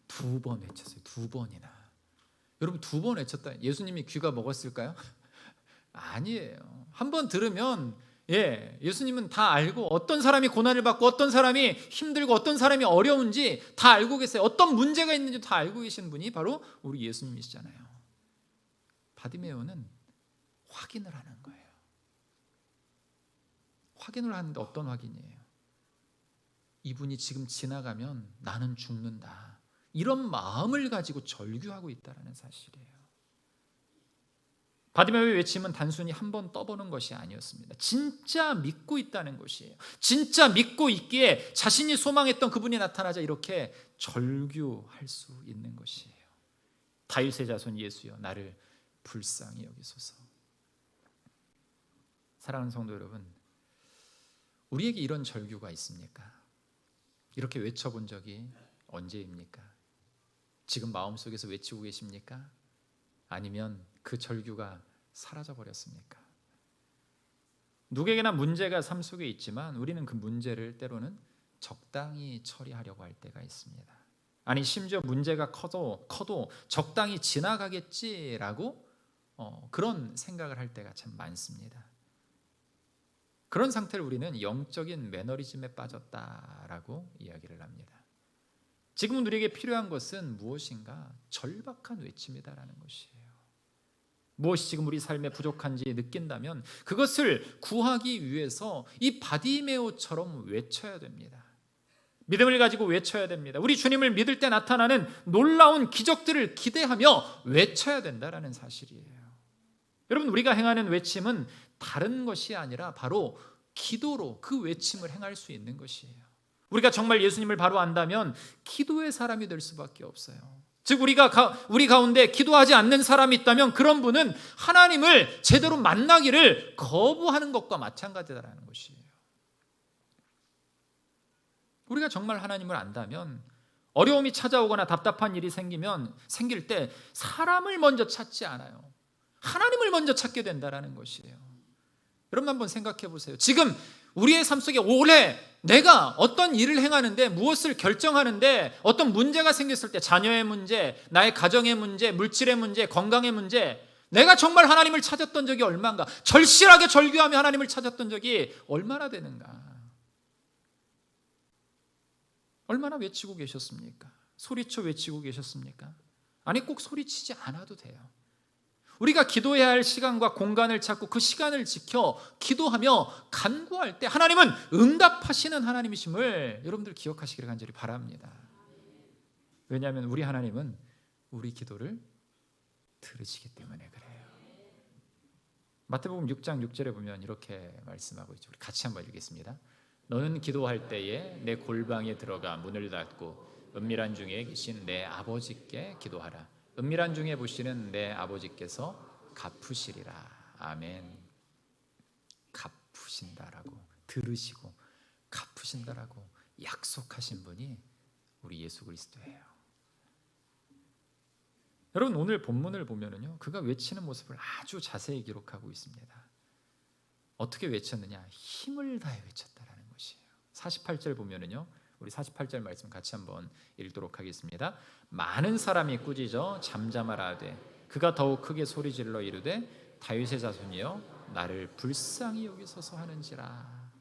2번 외쳤어요. 2번이나. 여러분, 2번 외쳤다. 예수님이 귀가 먹었을까요? 아니에요. 한 번 들으면 예수님은 다 알고, 어떤 사람이 고난을 받고 어떤 사람이 힘들고 어떤 사람이 어려운지 다 알고 계세요. 어떤 문제가 있는지 다 알고 계신 분이 바로 우리 예수님이시잖아요. 바디메오는 확인을 하는 거예요. 확인을 하는데 어떤 확인이에요? 이분이 지금 지나가면 나는 죽는다, 이런 마음을 가지고 절규하고 있다는 사실이에요. 바디메오의 외침은 단순히 한번 떠보는 것이 아니었습니다. 진짜 믿고 있다는 것이에요. 진짜 믿고 있기에 자신이 소망했던 그분이 나타나자 이렇게 절규할 수 있는 것이에요. 다윗의 자손 예수여, 나를 불쌍히 여기소서. 사랑하는 성도 여러분, 우리에게 이런 절규가 있습니까? 이렇게 외쳐본 적이 언제입니까? 지금 마음속에서 외치고 계십니까? 아니면 그 절규가 사라져 버렸습니까? 누구에게나 문제가 삶 속에 있지만 우리는 그 문제를 때로는 적당히 처리하려고 할 때가 있습니다. 아니, 심지어 문제가 커도 적당히 지나가겠지라고 그런 생각을 할 때가 참 많습니다. 그런 상태를 우리는 영적인 매너리즘에 빠졌다라고 이야기를 합니다. 지금 우리에게 필요한 것은 무엇인가? 절박한 외침이다라는 것이에요. 무엇이 지금 우리 삶에 부족한지 느낀다면 그것을 구하기 위해서 이 바디메오처럼 외쳐야 됩니다. 믿음을 가지고 외쳐야 됩니다. 우리 주님을 믿을 때 나타나는 놀라운 기적들을 기대하며 외쳐야 된다는 사실이에요. 여러분, 우리가 행하는 외침은 다른 것이 아니라 바로 기도로 그 외침을 행할 수 있는 것이에요. 우리가 정말 예수님을 바로 안다면 기도의 사람이 될 수밖에 없어요. 즉 우리 가운데 기도하지 않는 사람이 있다면 그런 분은 하나님을 제대로 만나기를 거부하는 것과 마찬가지다라는 것이에요. 우리가 정말 하나님을 안다면 어려움이 찾아오거나 답답한 일이 생길 때 사람을 먼저 찾지 않아요. 하나님을 먼저 찾게 된다라는 것이에요. 여러분 한번 생각해 보세요. 지금 우리의 삶 속에 올해 내가 어떤 일을 행하는데, 무엇을 결정하는데 어떤 문제가 생겼을 때, 자녀의 문제, 나의 가정의 문제, 물질의 문제, 건강의 문제, 내가 정말 하나님을 찾았던 적이 얼마인가? 절실하게 절규하며 하나님을 찾았던 적이 얼마나 되는가? 얼마나 외치고 계셨습니까? 소리쳐 외치고 계셨습니까? 아니, 꼭 소리치지 않아도 돼요. 우리가 기도해야 할 시간과 공간을 찾고 그 시간을 지켜 기도하며 간구할 때 하나님은 응답하시는 하나님이심을 여러분들 기억하시기를 간절히 바랍니다. 왜냐하면 우리 하나님은 우리 기도를 들으시기 때문에 그래요. 마태복음 6장 6절에 보면 이렇게 말씀하고 있죠. 우리 같이 한번 읽겠습니다. 너는 기도할 때에 내 골방에 들어가 문을 닫고 은밀한 중에 계신 내 아버지께 기도하라. 은밀한 중에 보시는 내 아버지께서 갚으시리라. 아멘. 갚으신다라고, 들으시고 갚으신다라고 약속하신 분이 우리 예수 그리스도예요. 여러분, 오늘 본문을 보면은요, 그가 외치는 모습을 아주 자세히 기록하고 있습니다. 어떻게 외쳤느냐? 힘을 다해 외쳤다라는 것이에요. 48절 보면은요, 우리 48절 말씀 같이 한번 읽도록 하겠습니다. 많은 사람이 꾸짖어 잠잠하라 하되 그가 더욱 크게 소리질러 이르되 다윗의 자손이여 나를 불쌍히 여기소서 하는지라.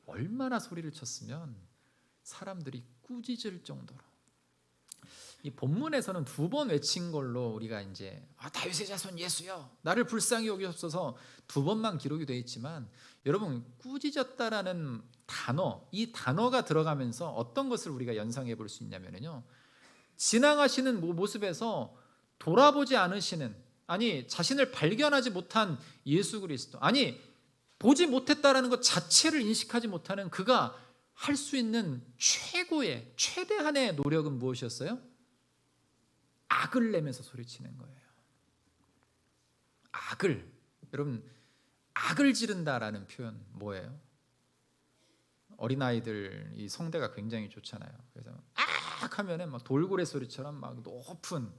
얼마나 소리를 쳤으면 사람들이 꾸짖을 정도로. 이 본문에서는 2번 외친 걸로 우리가 이제 다윗의 자손 예수여 나를 불쌍히 여기소서 2번만 기록이 되어 있지만, 여러분, 꾸짖었다라는 단어, 이 단어가 들어가면서 어떤 것을 우리가 연상해 볼 수 있냐면요, 지나가시는 모습에서 돌아보지 않으시는, 아니 자신을 발견하지 못한 예수 그리스도, 아니 보지 못했다라는 것 자체를 인식하지 못하는 그가 할 수 있는 최대한의 노력은 무엇이었어요? 악을 내면서 소리치는 거예요. 악을, 여러분, 악을 지른다라는 표현 뭐예요? 어린아이들 이 성대가 굉장히 좋잖아요. 그래서 악 하면은 막 돌고래 소리처럼 막 높은,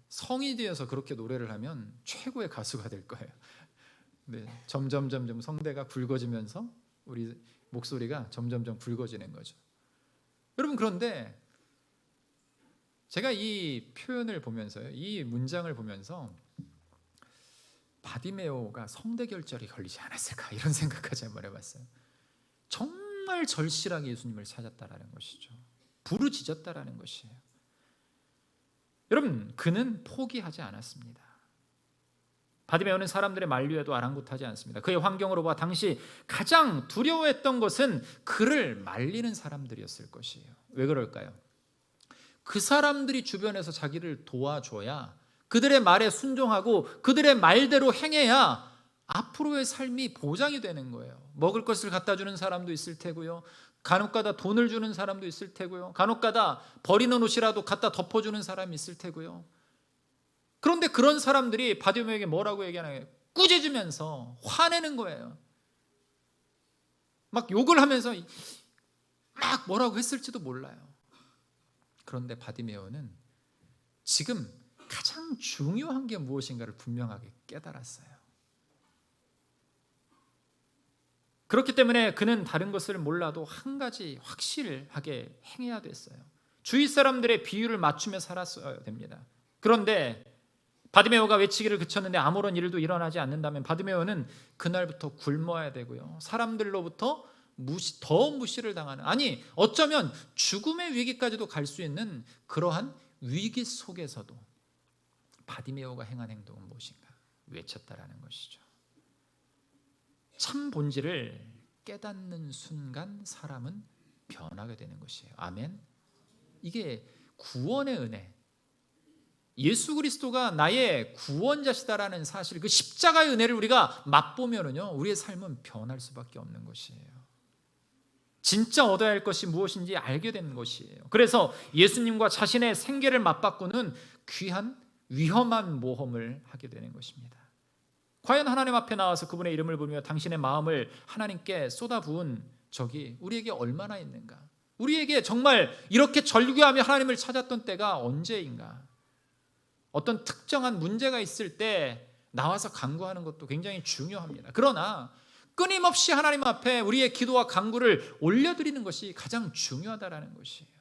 성이 되어서 그렇게 노래를 하면 최고의 가수가 될 거예요. 네, 점점 성대가 굵어지면서 우리 목소리가 점점 굵어지는 거죠. 여러분, 그런데 제가 이 표현을 보면서요, 이 문장을 보면서 바디메오가 성대 결절이 걸리지 않았을까 이런 생각까지 한번 해봤어요. 정말 절실하게 예수님을 찾았다라는 것이죠. 부르짖었다라는 것이에요. 여러분, 그는 포기하지 않았습니다. 바디메오는 사람들의 만류에도 아랑곳하지 않습니다. 그의 환경으로 봐 당시 가장 두려워했던 것은 그를 말리는 사람들이었을 것이에요. 왜 그럴까요? 그 사람들이 주변에서 자기를 도와줘야, 그들의 말에 순종하고 그들의 말대로 행해야 앞으로의 삶이 보장이 되는 거예요. 먹을 것을 갖다 주는 사람도 있을 테고요, 간혹가다 돈을 주는 사람도 있을 테고요, 간혹가다 버리는 옷이라도 갖다 덮어주는 사람이 있을 테고요. 그런데 그런 사람들이 바디메오에게 뭐라고 얘기하나요? 꾸짖으면서 화내는 거예요. 막 욕을 하면서 막 뭐라고 했을지도 몰라요. 그런데 바디메오는 지금 가장 중요한 게 무엇인가를 분명하게 깨달았어요. 그렇기 때문에 그는 다른 것을 몰라도 한 가지 확실하게 행해야 됐어요. 주위 사람들의 비유를 맞추며 살았어야 됩니다. 그런데 바디메오가 외치기를 그쳤는데 아무런 일도 일어나지 않는다면 바디메오는 그날부터 굶어야 되고요, 사람들로부터 더 무시를 당하는, 아니 어쩌면 죽음의 위기까지도 갈 수 있는 그러한 위기 속에서도 바디메오가 행한 행동은 무엇인가? 외쳤다라는 것이죠. 참 본질을 깨닫는 순간 사람은 변하게 되는 것이에요. 아멘. 이게 구원의 은혜, 예수 그리스도가 나의 구원자시다라는 사실, 그 십자가의 은혜를 우리가 맛보면은요, 우리의 삶은 변할 수밖에 없는 것이에요. 진짜 얻어야 할 것이 무엇인지 알게 되는 것이에요. 그래서 예수님과 자신의 생계를 맞바꾸는 귀한 위험한 모험을 하게 되는 것입니다. 과연 하나님 앞에 나와서 그분의 이름을 부르며 당신의 마음을 하나님께 쏟아부은 적이 우리에게 얼마나 있는가? 우리에게 정말 이렇게 절규하며 하나님을 찾았던 때가 언제인가? 어떤 특정한 문제가 있을 때 나와서 간구하는 것도 굉장히 중요합니다. 그러나 끊임없이 하나님 앞에 우리의 기도와 간구를 올려드리는 것이 가장 중요하다라는 것이에요.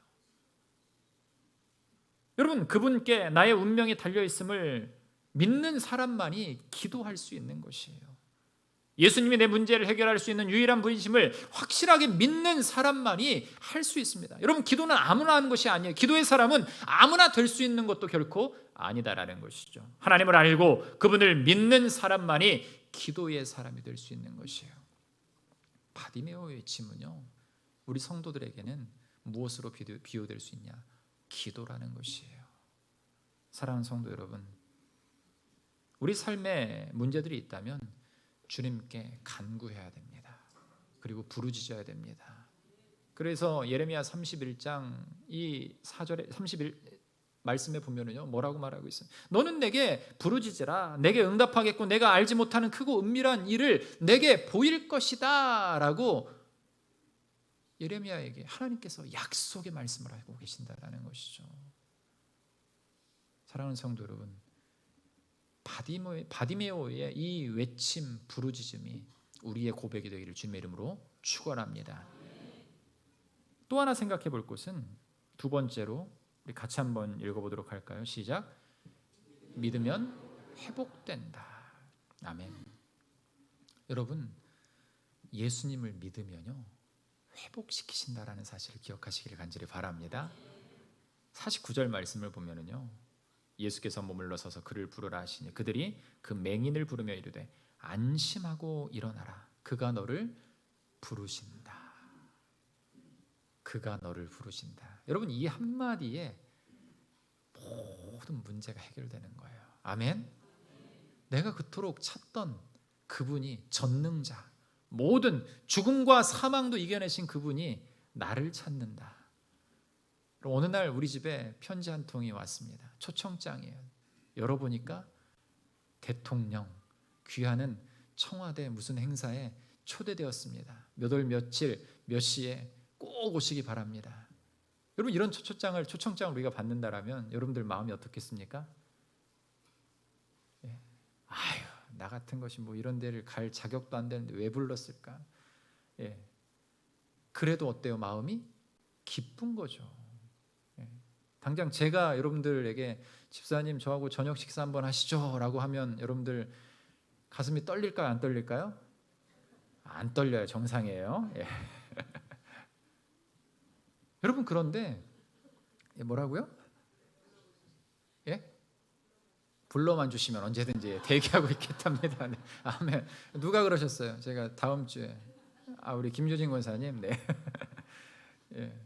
여러분, 그분께 나의 운명이 달려있음을 믿는 사람만이 기도할 수 있는 것이에요. 예수님이 내 문제를 해결할 수 있는 유일한 분이심을 확실하게 믿는 사람만이 할 수 있습니다. 여러분, 기도는 아무나 하는 것이 아니에요. 기도의 사람은 아무나 될 수 있는 것도 결코 아니다라는 것이죠. 하나님을 알고 그분을 믿는 사람만이 기도의 사람이 될 수 있는 것이에요. 바디메오의 짐은요, 우리 성도들에게는 무엇으로 비유될 수 있냐? 기도라는 것이에요. 사랑하는 성도 여러분, 우리 삶에 문제들이 있다면 주님께 간구해야 됩니다. 그리고 부르짖어야 됩니다. 그래서 예레미야 31장 이 4절에 31 말씀에 보면은요, 뭐라고 말하고 있어요? 너는 내게 부르짖으라. 내게 응답하겠고 내가 알지 못하는 크고 은밀한 일을 내게 보일 것이다 라고 예레미야에게 하나님께서 약속의 말씀을 하고 계신다라는 것이죠. 사랑하는 성도 여러분, 바디메오의 이 외침, 부르짖음이 우리의 고백이 되기를 주님의 이름으로 축원합니다. 또 하나 생각해 볼 것은 두 번째로 우리 같이 한번 읽어보도록 할까요? 시작. 믿으면 회복된다. 아멘. 여러분, 예수님을 믿으면요, 회복시키신다라는 사실을 기억하시기를 간절히 바랍니다. 49절 말씀을 보면은요, 예수께서 머물러 서서 그를 부르라 하시니 그들이 그 맹인을 부르며 이르되 안심하고 일어나라. 그가 너를 부르신다. 그가 너를 부르신다. 여러분, 이 한마디에 모든 문제가 해결되는 거예요. 아멘. 내가 그토록 찾던 그분이, 전능자, 모든 죽음과 사망도 이겨내신 그분이 나를 찾는다. 어느 날 우리 집에 편지 한 통이 왔습니다. 초청장이에요. 열어보니까 대통령 귀하는 청와대 무슨 행사에 초대되었습니다. 몇 월 며칠 몇 시에 꼭 오시기 바랍니다. 여러분, 이런 초청장을 우리가 받는다라면 여러분들 마음이 어떻겠습니까? 예. 아유, 나 같은 것이 뭐 이런 데를 갈 자격도 안 되는데 왜 불렀을까? 예. 그래도 어때요? 마음이 기쁜 거죠. 예. 당장 제가 여러분들에게 집사님 저하고 저녁 식사 한번 하시죠 라고 하면 여러분들 가슴이 떨릴까요? 안 떨릴까요? 안 떨려요. 정상이에요. 예. 여러분, 그런데 뭐라고요? 예? 불러만 주시면 언제든지 대기하고 있겠답니다. 네. 아멘. 누가 그러셨어요? 제가 다음 주에 우리 김효진 권사님, 네. 예.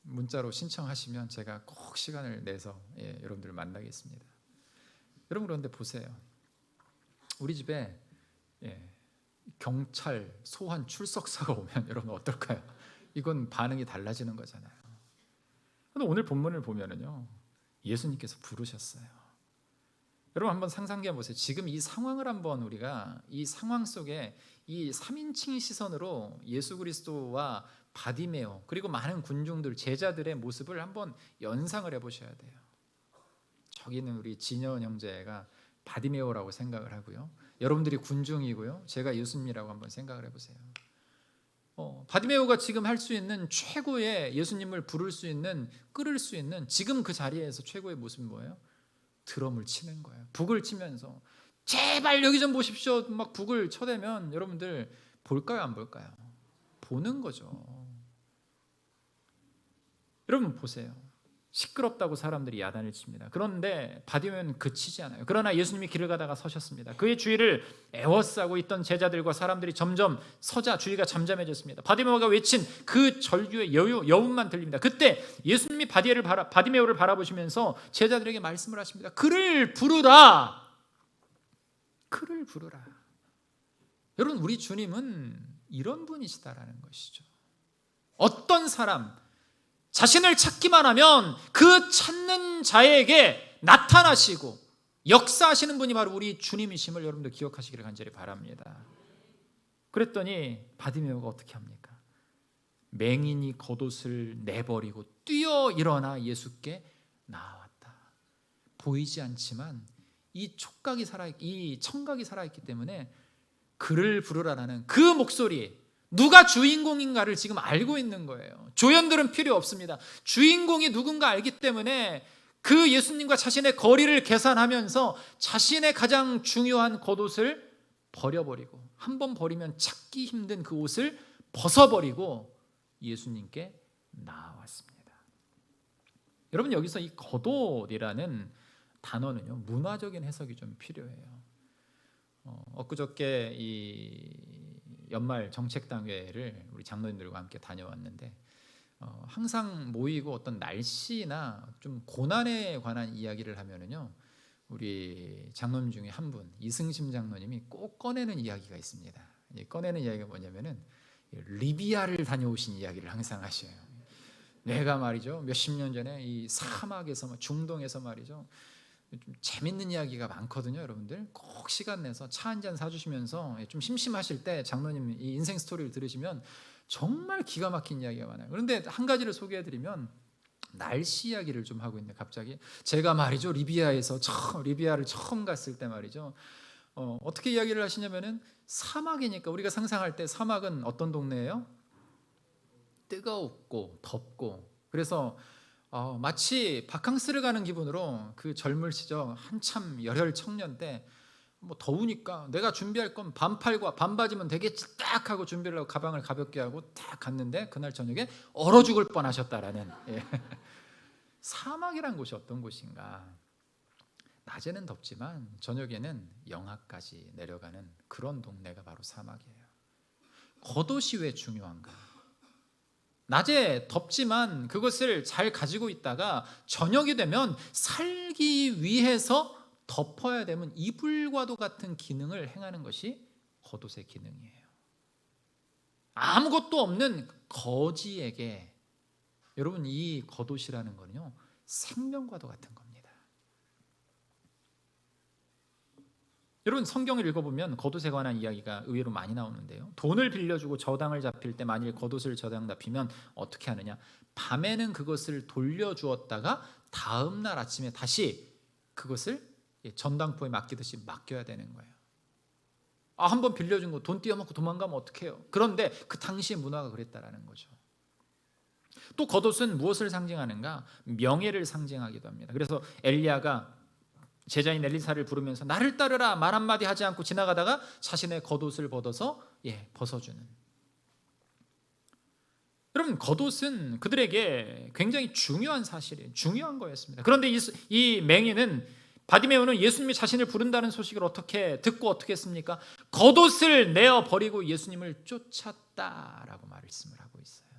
문자로 신청하시면 제가 꼭 시간을 내서 여러분들을 만나겠습니다. 여러분, 그런데 보세요. 우리 집에 경찰 소환 출석사가 오면 여러분 어떨까요? 이건 반응이 달라지는 거잖아요. 그런데 오늘 본문을 보면은요, 예수님께서 부르셨어요. 여러분, 한번 상상해 보세요. 지금 이 상황을 한번 우리가 이 상황 속에 이 3인칭 시선으로 예수 그리스도와 바디메오 그리고 많은 군중들, 제자들의 모습을 한번 연상을 해보셔야 돼요. 저기는 우리 진현 형제가 바디메오라고 생각을 하고요, 여러분들이 군중이고요, 제가 예수님이라고 한번 생각을 해보세요. 바디메오가 지금 할 수 있는 최고의, 예수님을 부를 수 있는, 끌을 수 있는 지금 그 자리에서 최고의 모습은 뭐예요? 드럼을 치는 거예요. 북을 치면서 제발 여기 좀 보십시오 막 북을 쳐대면 여러분들 볼까요, 안 볼까요? 보는 거죠. 여러분 보세요. 시끄럽다고 사람들이 야단을 칩니다. 그런데 바디메오는 그치지 않아요. 그러나 예수님이 길을 가다가 서셨습니다. 그의 주위를 에워싸고 있던 제자들과 사람들이 점점 서자 주위가 잠잠해졌습니다. 바디메오가 외친 그 절규의 여운만 들립니다. 그때 예수님이 바디메오를 바라보시면서 제자들에게 말씀을 하십니다. 그를 부르라. 그를 부르라. 여러분, 우리 주님은 이런 분이시다라는 것이죠. 어떤 사람, 자신을 찾기만 하면 그 찾는 자에게 나타나시고 역사하시는 분이 바로 우리 주님이심을 여러분들 기억하시기를 간절히 바랍니다. 그랬더니 바디메오가 어떻게 합니까? 맹인이 겉옷을 내버리고 뛰어 일어나 예수께 나왔다. 보이지 않지만 이 청각이 살아있기 때문에 그를 부르라라는 그 목소리, 누가 주인공인가를 지금 알고 있는 거예요. 조연들은 필요 없습니다. 주인공이 누군가 알기 때문에 그 예수님과 자신의 거리를 계산하면서 자신의 가장 중요한 겉옷을 버려버리고, 한 번 버리면 찾기 힘든 그 옷을 벗어버리고 예수님께 나왔습니다. 여러분, 여기서 이 겉옷이라는 단어는요, 문화적인 해석이 좀 필요해요. 엊그저께 이 연말 정책당회를 우리 장로님들과 함께 다녀왔는데 항상 모이고 어떤 날씨나 좀 고난에 관한 이야기를 하면은요, 우리 장로님 중에 한 분, 이승심 장로님이 꼭 꺼내는 이야기가 있습니다. 꺼내는 이야기가 뭐냐면은 리비아를 다녀오신 이야기를 항상 하셔요. 내가 말이죠, 몇십 년 전에 이 사막에서, 중동에서 말이죠, 좀 재밌는 이야기가 많거든요. 여러분들 꼭 시간 내서 차 한 잔 사주시면서 좀 심심하실 때 장로님 이 인생 스토리를 들으시면 정말 기가 막힌 이야기가 많아요. 그런데 한 가지를 소개해드리면, 날씨 이야기를 좀 하고 있는데 갑자기 제가 말이죠, 리비아를 처음 갔을 때 말이죠, 어떻게 이야기를 하시냐면은, 사막이니까 우리가 상상할 때 사막은 어떤 동네예요? 뜨겁고 덥고, 그래서 마치 바캉스를 가는 기분으로 그 젊을 시절 한참 열혈 청년 때 뭐 더우니까 내가 준비할 건 반팔과 반바지면 되겠지 딱 하고 준비를 하고 가방을 가볍게 하고 딱 갔는데 그날 저녁에 얼어 죽을 뻔하셨다라는. 예. 사막이란 곳이 어떤 곳인가? 낮에는 덥지만 저녁에는 영하까지 내려가는 그런 동네가 바로 사막이에요. 겉옷이 왜 중요한가? 낮에 덥지만 그것을 잘 가지고 있다가 저녁이 되면 살기 위해서 덮어야 되면 이불과도 같은 기능을 행하는 것이 겉옷의 기능이에요. 아무것도 없는 거지에게 여러분, 이 겉옷이라는 거는요, 생명과도 같은 겁니다. 여러분, 성경을 읽어보면 겉옷에 관한 이야기가 의외로 많이 나오는데요, 돈을 빌려주고 저당을 잡힐 때 만일 겉옷을 저당 잡히면 어떻게 하느냐? 밤에는 그것을 돌려주었다가 다음 날 아침에 다시 그것을 전당포에 맡기듯이 맡겨야 되는 거예요. 한번 빌려준 거 돈 띄어먹고 도망가면 어떡해요? 그런데 그 당시의 문화가 그랬다라는 거죠. 또 겉옷은 무엇을 상징하는가? 명예를 상징하기도 합니다. 그래서 엘리야가 제자인 엘리사를 부르면서 나를 따르라 말 한마디 하지 않고 지나가다가 자신의 겉옷을 벗어주는. 여러분, 겉옷은 그들에게 굉장히 중요한 사실이에요. 중요한 거였습니다. 그런데 이 맹인은, 바디메오는 예수님이 자신을 부른다는 소식을 어떻게 듣고 어떻게 했습니까? 겉옷을 내어 버리고 예수님을 쫓았다라고 말씀을 하고 있어요.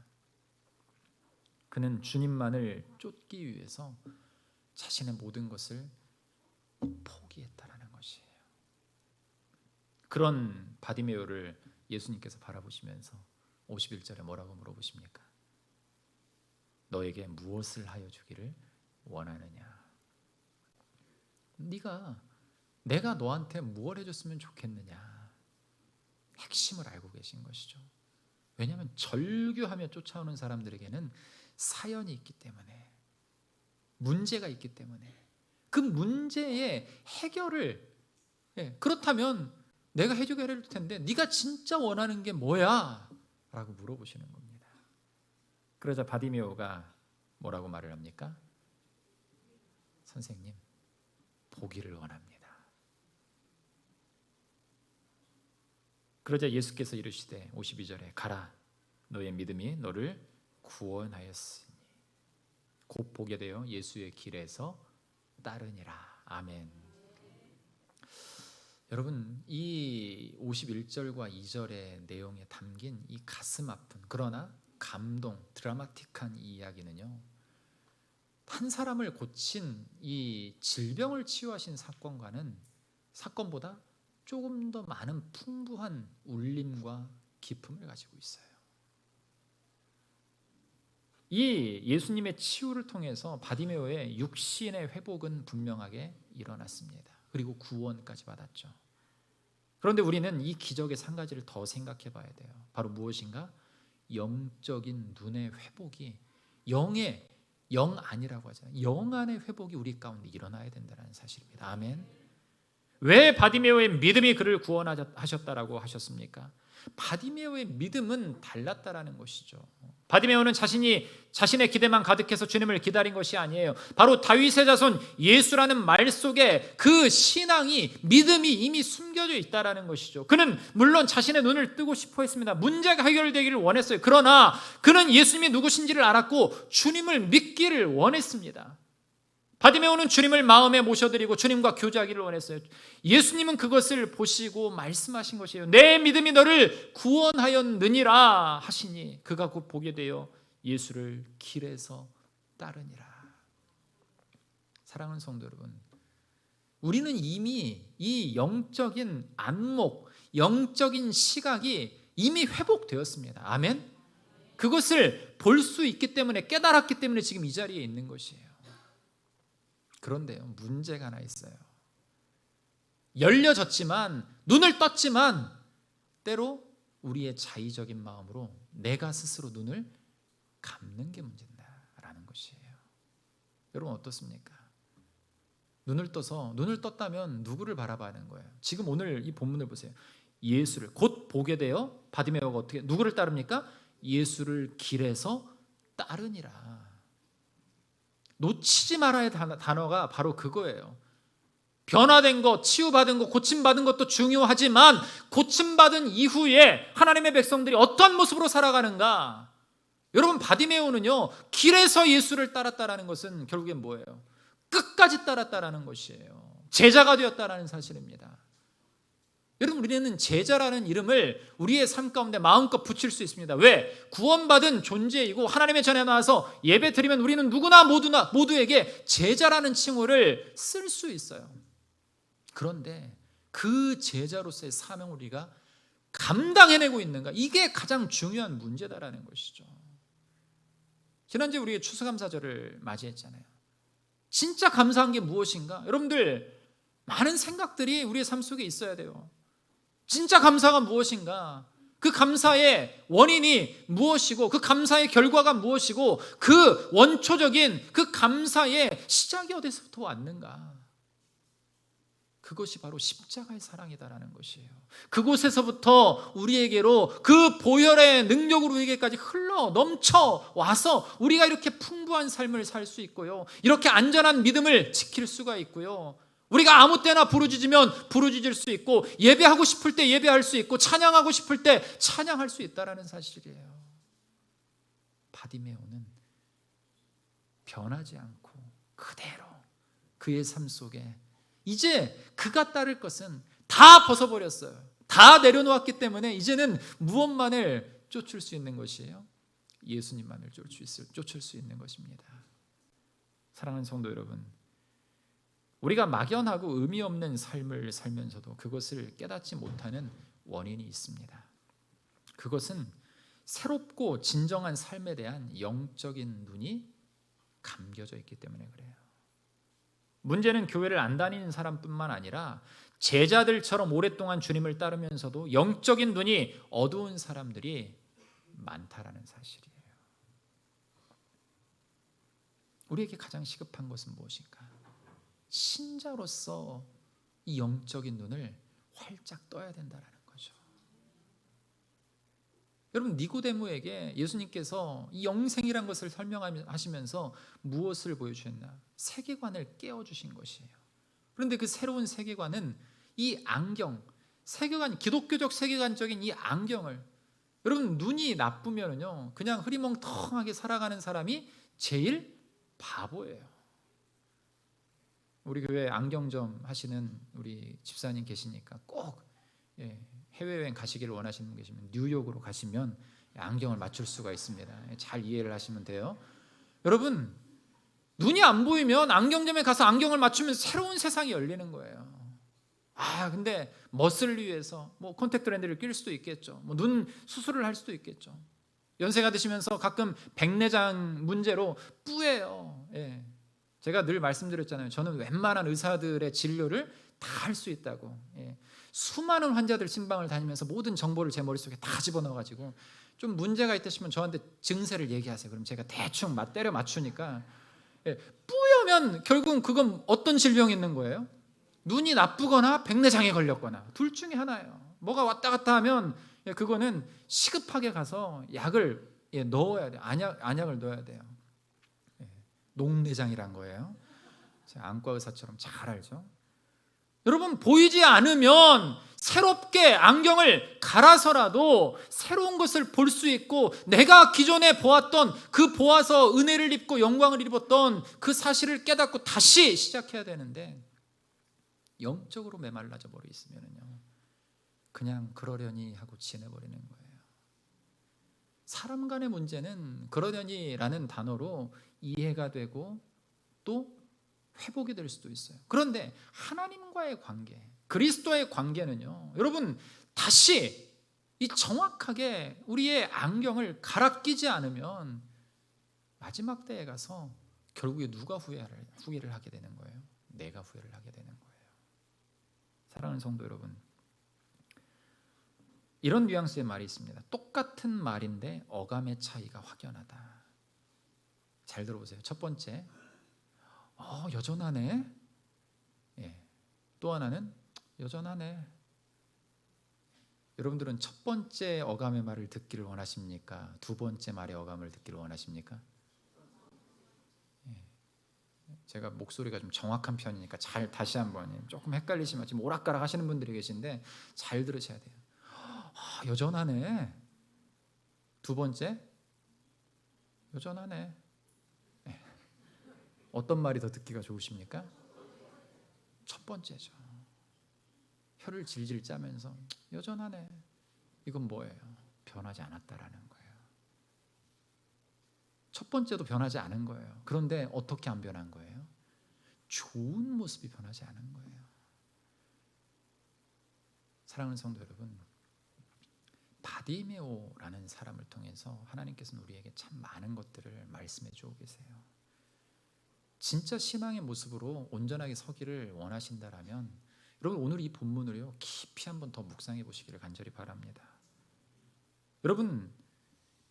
그는 주님만을 쫓기 위해서 자신의 모든 것을 포기했다라는 것이에요. 그런 바디메오를 예수님께서 바라보시면서 51절에 뭐라고 물어보십니까? 너에게 무엇을 하여 주기를 원하느냐? 내가 너한테 무엇을 해줬으면 좋겠느냐? 핵심을 알고 계신 것이죠. 왜냐하면 절규하며 쫓아오는 사람들에게는 사연이 있기 때문에, 문제가 있기 때문에, 그 문제의 해결을, 그렇다면 내가 해결해야 될 텐데 네가 진짜 원하는 게 뭐야? 라고 물어보시는 겁니다. 그러자 바디메오가 뭐라고 말을 합니까? 선생님, 보기를 원합니다. 그러자 예수께서 이르시되 52절에 가라, 너의 믿음이 너를 구원하였으니. 곧 보게 되어 예수의 길에서 따르니라. 아멘. 여러분, 이 51절과 2절의 내용에 담긴 이 가슴 아픈 그러나 감동, 드라마틱한 이 이야기는요, 한 사람을 고친 이 질병을 치유하신 사건보다 조금 더 많은 풍부한 울림과 기쁨을 가지고 있어요. 이 예수님의 치유를 통해서 바디메오의 육신의 회복은 분명하게 일어났습니다. 그리고 구원까지 받았죠. 그런데 우리는 이 기적의 한 가지를 더 생각해 봐야 돼요. 바로 무엇인가? 영적인 눈의 회복이 영 안이라고 하잖아요. 영 안의 회복이 우리 가운데 일어나야 된다는 사실입니다. 아멘. 왜 바디메오의 믿음이 그를 구원하셨다라고 하셨습니까? 바디메오의 믿음은 달랐다라는 것이죠. 바디메오는 자신의 기대만 가득해서 주님을 기다린 것이 아니에요. 바로 다윗의 자손 예수라는 말 속에 그 신앙이, 믿음이 이미 숨겨져 있다라는 것이죠. 그는 물론 자신의 눈을 뜨고 싶어 했습니다. 문제가 해결되기를 원했어요. 그러나 그는 예수님이 누구신지를 알았고 주님을 믿기를 원했습니다. 바디메오는 주님을 마음에 모셔드리고 주님과 교제하기를 원했어요. 예수님은 그것을 보시고 말씀하신 것이에요. 내 믿음이 너를 구원하였느니라 하시니 그가 곧 보게 되어 예수를 길에서 따르니라. 사랑하는 성도 여러분, 우리는 이미 이 영적인 안목, 영적인 시각이 이미 회복되었습니다. 아멘. 그것을 볼 수 있기 때문에, 깨달았기 때문에 지금 이 자리에 있는 것이에요. 그런데요, 문제가 하나 있어요. 열려졌지만, 눈을 떴지만 때로 우리의 자의적인 마음으로 내가 스스로 눈을 감는 게 문제다라는 것이에요. 여러분 어떻습니까? 눈을 떴다면 누구를 바라봐는 거예요? 지금 오늘 이 본문을 보세요. 예수를 곧 보게 되어 바디메오가 어떻게 누구를 따릅니까? 예수를 길에서 따르니라. 놓치지 말아야 할 단어가 바로 그거예요. 변화된 것, 치유받은 것, 고침받은 것도 중요하지만 고침받은 이후에 하나님의 백성들이 어떤 모습으로 살아가는가? 여러분, 바디메오는요, 길에서 예수를 따랐다라는 것은 결국엔 뭐예요? 끝까지 따랐다라는 것이에요. 제자가 되었다라는 사실입니다. 여러분, 우리는 제자라는 이름을 우리의 삶 가운데 마음껏 붙일 수 있습니다. 왜? 구원받은 존재이고 하나님의 전에 나와서 예배 드리면 우리는 모두에게 제자라는 칭호를 쓸 수 있어요. 그런데 그 제자로서의 사명을 우리가 감당해내고 있는가? 이게 가장 중요한 문제다라는 것이죠. 지난주에 우리가 추수감사절을 맞이했잖아요. 진짜 감사한 게 무엇인가? 여러분들, 많은 생각들이 우리의 삶 속에 있어야 돼요. 진짜 감사가 무엇인가? 그 감사의 원인이 무엇이고 그 감사의 결과가 무엇이고 그 원초적인 그 감사의 시작이 어디서부터 왔는가? 그것이 바로 십자가의 사랑이다라는 것이에요. 그곳에서부터 우리에게로 그 보혈의 능력으로 우리에게까지 흘러 넘쳐 와서 우리가 이렇게 풍부한 삶을 살 수 있고요, 이렇게 안전한 믿음을 지킬 수가 있고요, 우리가 아무 때나 부르짖으면 부르짖을 수 있고 예배하고 싶을 때 예배할 수 있고 찬양하고 싶을 때 찬양할 수 있다는 사실이에요. 바디메오는 변하지 않고 그대로 그의 삶 속에 이제 그가 따를 것은 다 벗어버렸어요. 다 내려놓았기 때문에 이제는 무엇만을 쫓을 수 있는 것이에요? 예수님만을 쫓을 수 있는 것입니다. 사랑하는 성도 여러분, 우리가 막연하고 의미 없는 삶을 살면서도 그것을 깨닫지 못하는 원인이 있습니다. 그것은 새롭고 진정한 삶에 대한 영적인 눈이 감겨져 있기 때문에 그래요. 문제는 교회를 안 다니는 사람뿐만 아니라 제자들처럼 오랫동안 주님을 따르면서도 영적인 눈이 어두운 사람들이 많다라는 사실이에요. 우리에게 가장 시급한 것은 무엇인가? 신자로서 이 영적인 눈을 활짝 떠야 된다는 거죠. 여러분, 니고데모에게 예수님께서 이 영생이란 것을 설명하시면서 무엇을 보여주셨나? 세계관을 깨워주신 것이에요. 그런데 그 새로운 세계관은 이 안경, 기독교적 세계관적인 이 안경을, 여러분, 눈이 나쁘면요 그냥 흐리멍텅하게 살아가는 사람이 제일 바보예요. 우리 교회 안경점 하시는 우리 집사님 계시니까 꼭 해외여행 가시기를 원하시는 분 계시면 뉴욕으로 가시면 안경을 맞출 수가 있습니다. 잘 이해를 하시면 돼요. 여러분, 눈이 안 보이면 안경점에 가서 안경을 맞추면 새로운 세상이 열리는 거예요. 근데 멋을 위해서 뭐 콘택트 렌즈를 낄 수도 있겠죠. 뭐 눈 수술을 할 수도 있겠죠. 연세가 드시면서 가끔 백내장 문제로 뿌예요. 제가 늘 말씀드렸잖아요. 저는 웬만한 의사들의 진료를 다 할 수 있다고. 수많은 환자들 신방을 다니면서 모든 정보를 제 머릿속에 다 집어넣어가지고 좀 문제가 있다 싶으면 저한테 증세를 얘기하세요. 그럼 제가 대충 때려 맞추니까 뿌여면 결국은 그건 어떤 질병이 있는 거예요? 눈이 나쁘거나 백내장에 걸렸거나 둘 중에 하나예요. 뭐가 왔다 갔다 하면 그거는 시급하게 가서 약을 넣어야 돼요. 안약을 넣어야 돼요. 녹내장이란 거예요. 제가 안과 의사처럼 잘 알죠. 여러분, 보이지 않으면 새롭게 안경을 갈아서라도 새로운 것을 볼 수 있고, 내가 기존에 보았던 그 보아서 은혜를 입고 영광을 입었던 그 사실을 깨닫고 다시 시작해야 되는데, 영적으로 메말라져 버려 있으면요 그냥 그러려니 하고 지내버리는 거예요. 사람 간의 문제는 그러려니라는 단어로 이해가 되고 또 회복이 될 수도 있어요. 그런데 하나님과의 관계, 그리스도의 관계는요, 여러분, 다시 이 정확하게 우리의 안경을 갈아 끼지 않으면 마지막 때에 가서 결국에 누가 후회를 하게 되는 거예요? 내가 후회를 하게 되는 거예요. 사랑하는 성도 여러분, 이런 뉘앙스의 말이 있습니다. 똑같은 말인데 어감의 차이가 확연하다. 잘 들어보세요. 첫 번째, 여전하네. 또 하나는 여전하네. 여러분들은 첫 번째 어감의 말을 듣기를 원하십니까? 두 번째 말의 어감을 듣기를 원하십니까? 제가 목소리가 좀 정확한 편이니까 잘 다시 한번, 조금 헷갈리시면 지금 오락가락 하시는 분들이 계신데 잘 들으셔야 돼요. 여전하네. 두 번째, 여전하네. 어떤 말이 더 듣기가 좋으십니까? 첫 번째죠. 혀를 질질 짜면서 여전하네. 이건 뭐예요? 변하지 않았다라는 거예요. 첫 번째도 변하지 않은 거예요. 그런데 어떻게 안 변한 거예요? 좋은 모습이 변하지 않은 거예요. 사랑하는 성도 여러분, 바디메오라는 사람을 통해서 하나님께서는 우리에게 참 많은 것들을 말씀해 주고 계세요. 진짜 신앙의 모습으로 온전하게 서기를 원하신다라면 여러분, 오늘 이 본문을요 깊이 한번 더 묵상해 보시기를 간절히 바랍니다. 여러분,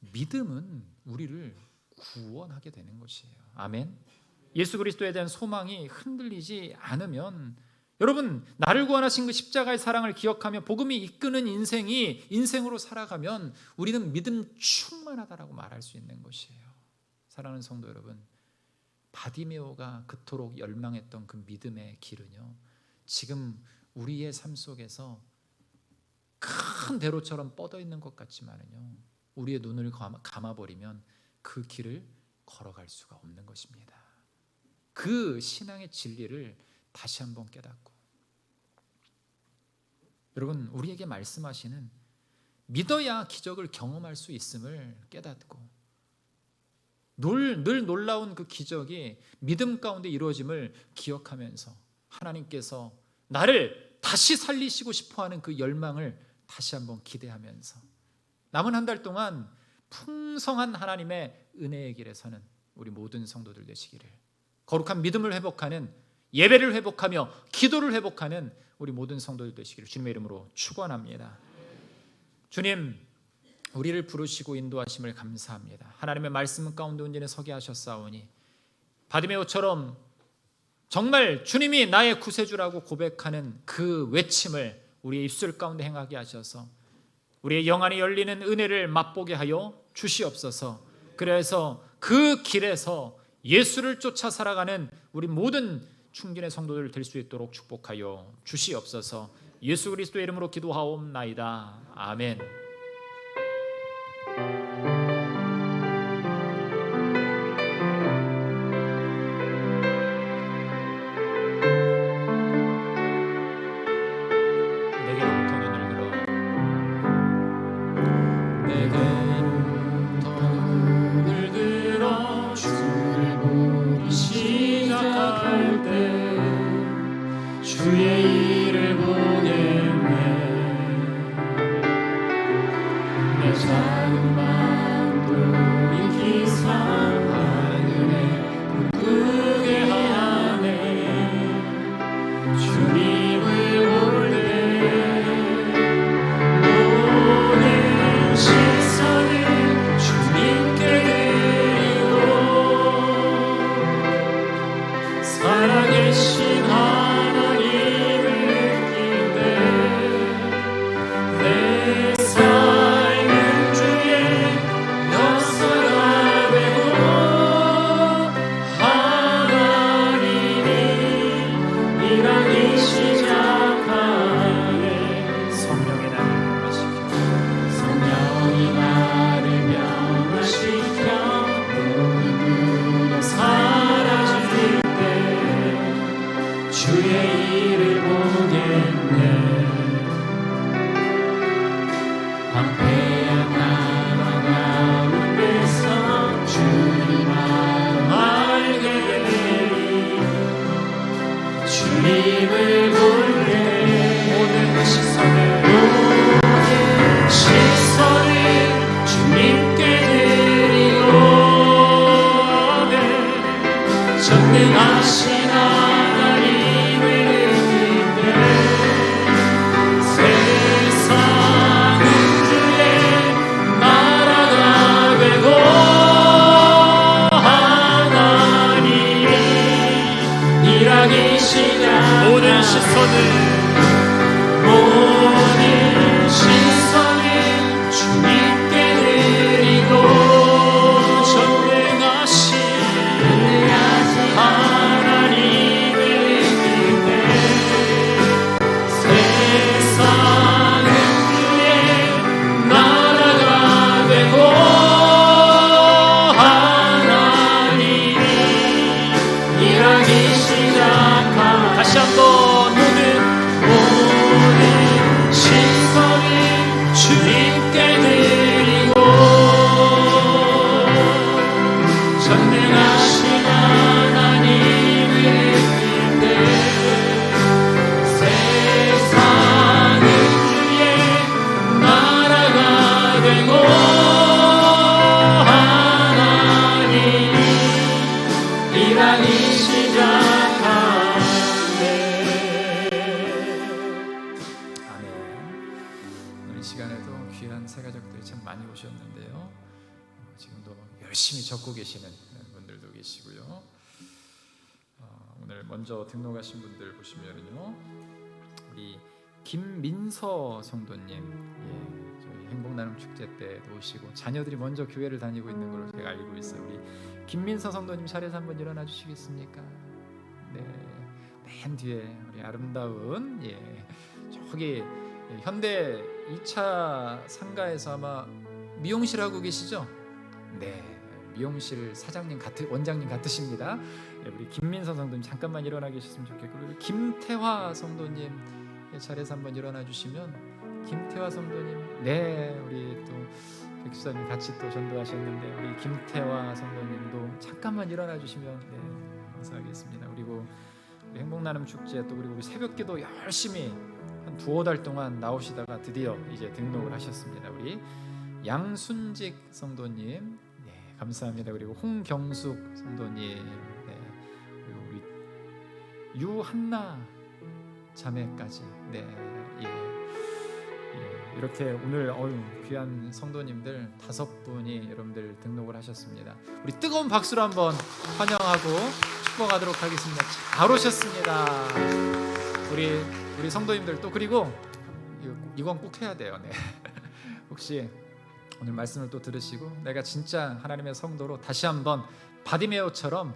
믿음은 우리를 구원하게 되는 것이에요. 아멘. 예수 그리스도에 대한 소망이 흔들리지 않으면, 여러분, 나를 구원하신 그 십자가의 사랑을 기억하며 복음이 이끄는 인생이 인생으로 살아가면 우리는 믿음 충만하다라고 말할 수 있는 것이에요. 사랑하는 성도 여러분, 바디메오가 그토록 열망했던 그 믿음의 길은요, 지금 우리의 삶 속에서 큰 대로처럼 뻗어 있는 것 같지만은요, 우리의 눈을 감아버리면 그 길을 걸어갈 수가 없는 것입니다. 그 신앙의 진리를 다시 한번 깨닫고, 여러분, 우리에게 말씀하시는 믿어야 기적을 경험할 수 있음을 깨닫고, 늘 놀라운 그 기적이 믿음 가운데 이루어짐을 기억하면서 하나님께서 나를 다시 살리시고 싶어하는 그 열망을 다시 한번 기대하면서 남은 한 달 동안 풍성한 하나님의 은혜의 길에 서는 우리 모든 성도들 되시기를, 거룩한 믿음을 회복하는, 예배를 회복하며 기도를 회복하는 우리 모든 성도들 되시기를 주님의 이름으로 축원합니다. 주님, 우리를 부르시고 인도하심을 감사합니다. 하나님의 말씀 가운데 온전히 서게 하셨사오니 바디메오처럼 정말 주님이 나의 구세주라고 고백하는 그 외침을 우리의 입술 가운데 행하게 하셔서 우리의 영 안에 열리는 은혜를 맛보게 하여 주시옵소서. 그래서 그 길에서 예수를 쫓아 살아가는 우리 모든 충진의 성도들 될 수 있도록 축복하여 주시옵소서. 예수 그리스도의 이름으로 기도하옵나이다. 아멘. 시간에도 귀한 새가족들이 참 많이 오셨는데요. 지금도 열심히 적고 계시는 분들도 계시고요. 오늘 먼저 등록하신 분들 보시면요, 우리 김민서 성도님, 저희 행복나눔 축제 때 오시고 자녀들이 먼저 교회를 다니고 있는 걸로 제가 알고 있어요. 우리 김민서 성도님 차례에서 한번 일어나 주시겠습니까? 네, 맨 뒤에 우리 아름다운 저기 현대 2차 상가에서 아마 미용실 하고 계시죠? 네, 미용실 사장님 원장님 같으십니다. 우리 김민서 성도님 잠깐만 일어나 계셨으면 좋겠고, 그리고 김태화 성도님 차례에서 한번 일어나 주시면, 김태화 성도님, 네, 우리 또 백수사님 같이 또 전도하셨는데 우리 김태화 성도님도 잠깐만 일어나 주시면 감사하겠습니다. 그리고 우리 행복나눔 축제 또 그리고 우리 새벽기도 열심히 한 두어 달 동안 나오시다가 드디어 이제 등록을 하셨습니다. 우리 양순직 성도님, 네, 감사합니다. 그리고 홍경숙 성도님, 네, 그리고 우리 유한나 자매까지, 네, 이렇게 오늘 귀한 성도님들 5분이 여러분들 등록을 하셨습니다. 우리 뜨거운 박수로 한번 환영하고 축복하도록 하겠습니다. 잘 오셨습니다. 우리 성도님들, 또 그리고 이건 꼭 해야 돼요. 네. 혹시 오늘 말씀을 또 들으시고 내가 진짜 하나님의 성도로 다시 한번 바디메오처럼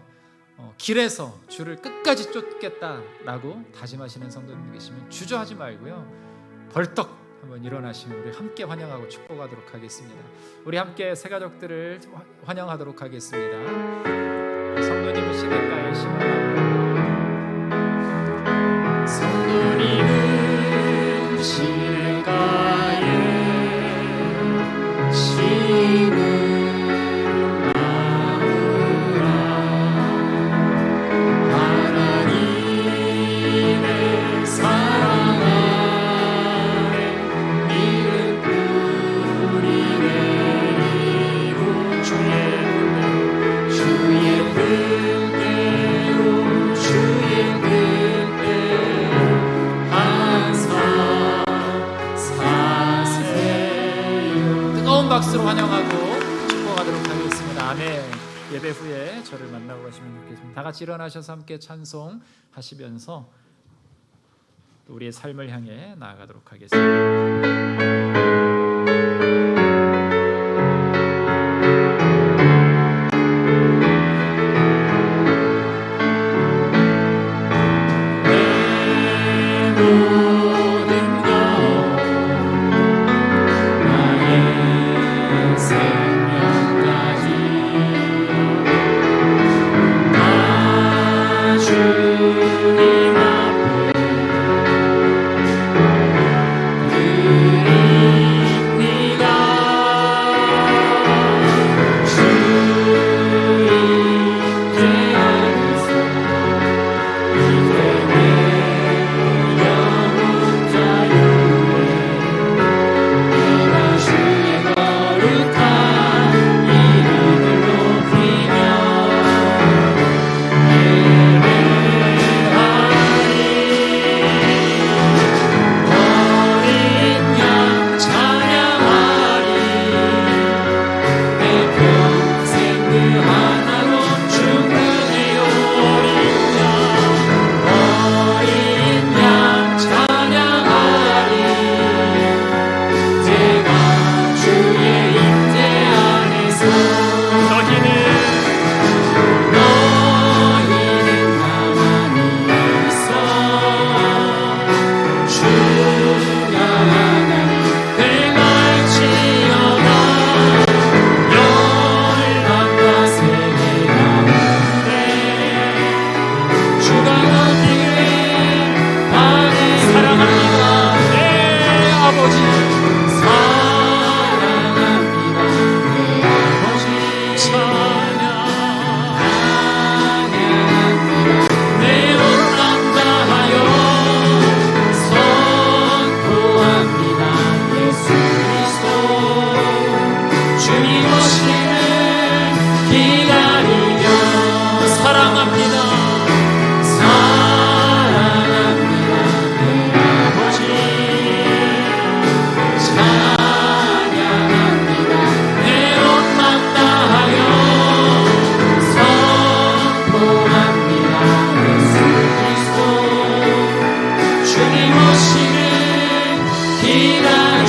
길에서 주를 끝까지 쫓겠다라고 다짐하시는 성도님들 계시면 주저하지 말고요, 벌떡 한번 일어나시면 우리 함께 환영하고 축복하도록 하겠습니다. 우리 함께 새가족들을 환영하도록 하겠습니다. 성도님은 시냇가에 성도님은 시냇가에 심으라 하나님의 사랑 안에 이른 뿌리 내리고 주의 뜻대로 주의 뜻대로 항상 사세요. 뜨거운 박수로 환영하고 축복하도록 하겠습니다. 아멘. 예배 후에 저를 만나고 가시면 좋겠습니다. 다 같이 일어나셔서 함께 찬송하시면서 또 우리의 삶을 향해 나아가도록 하겠습니다.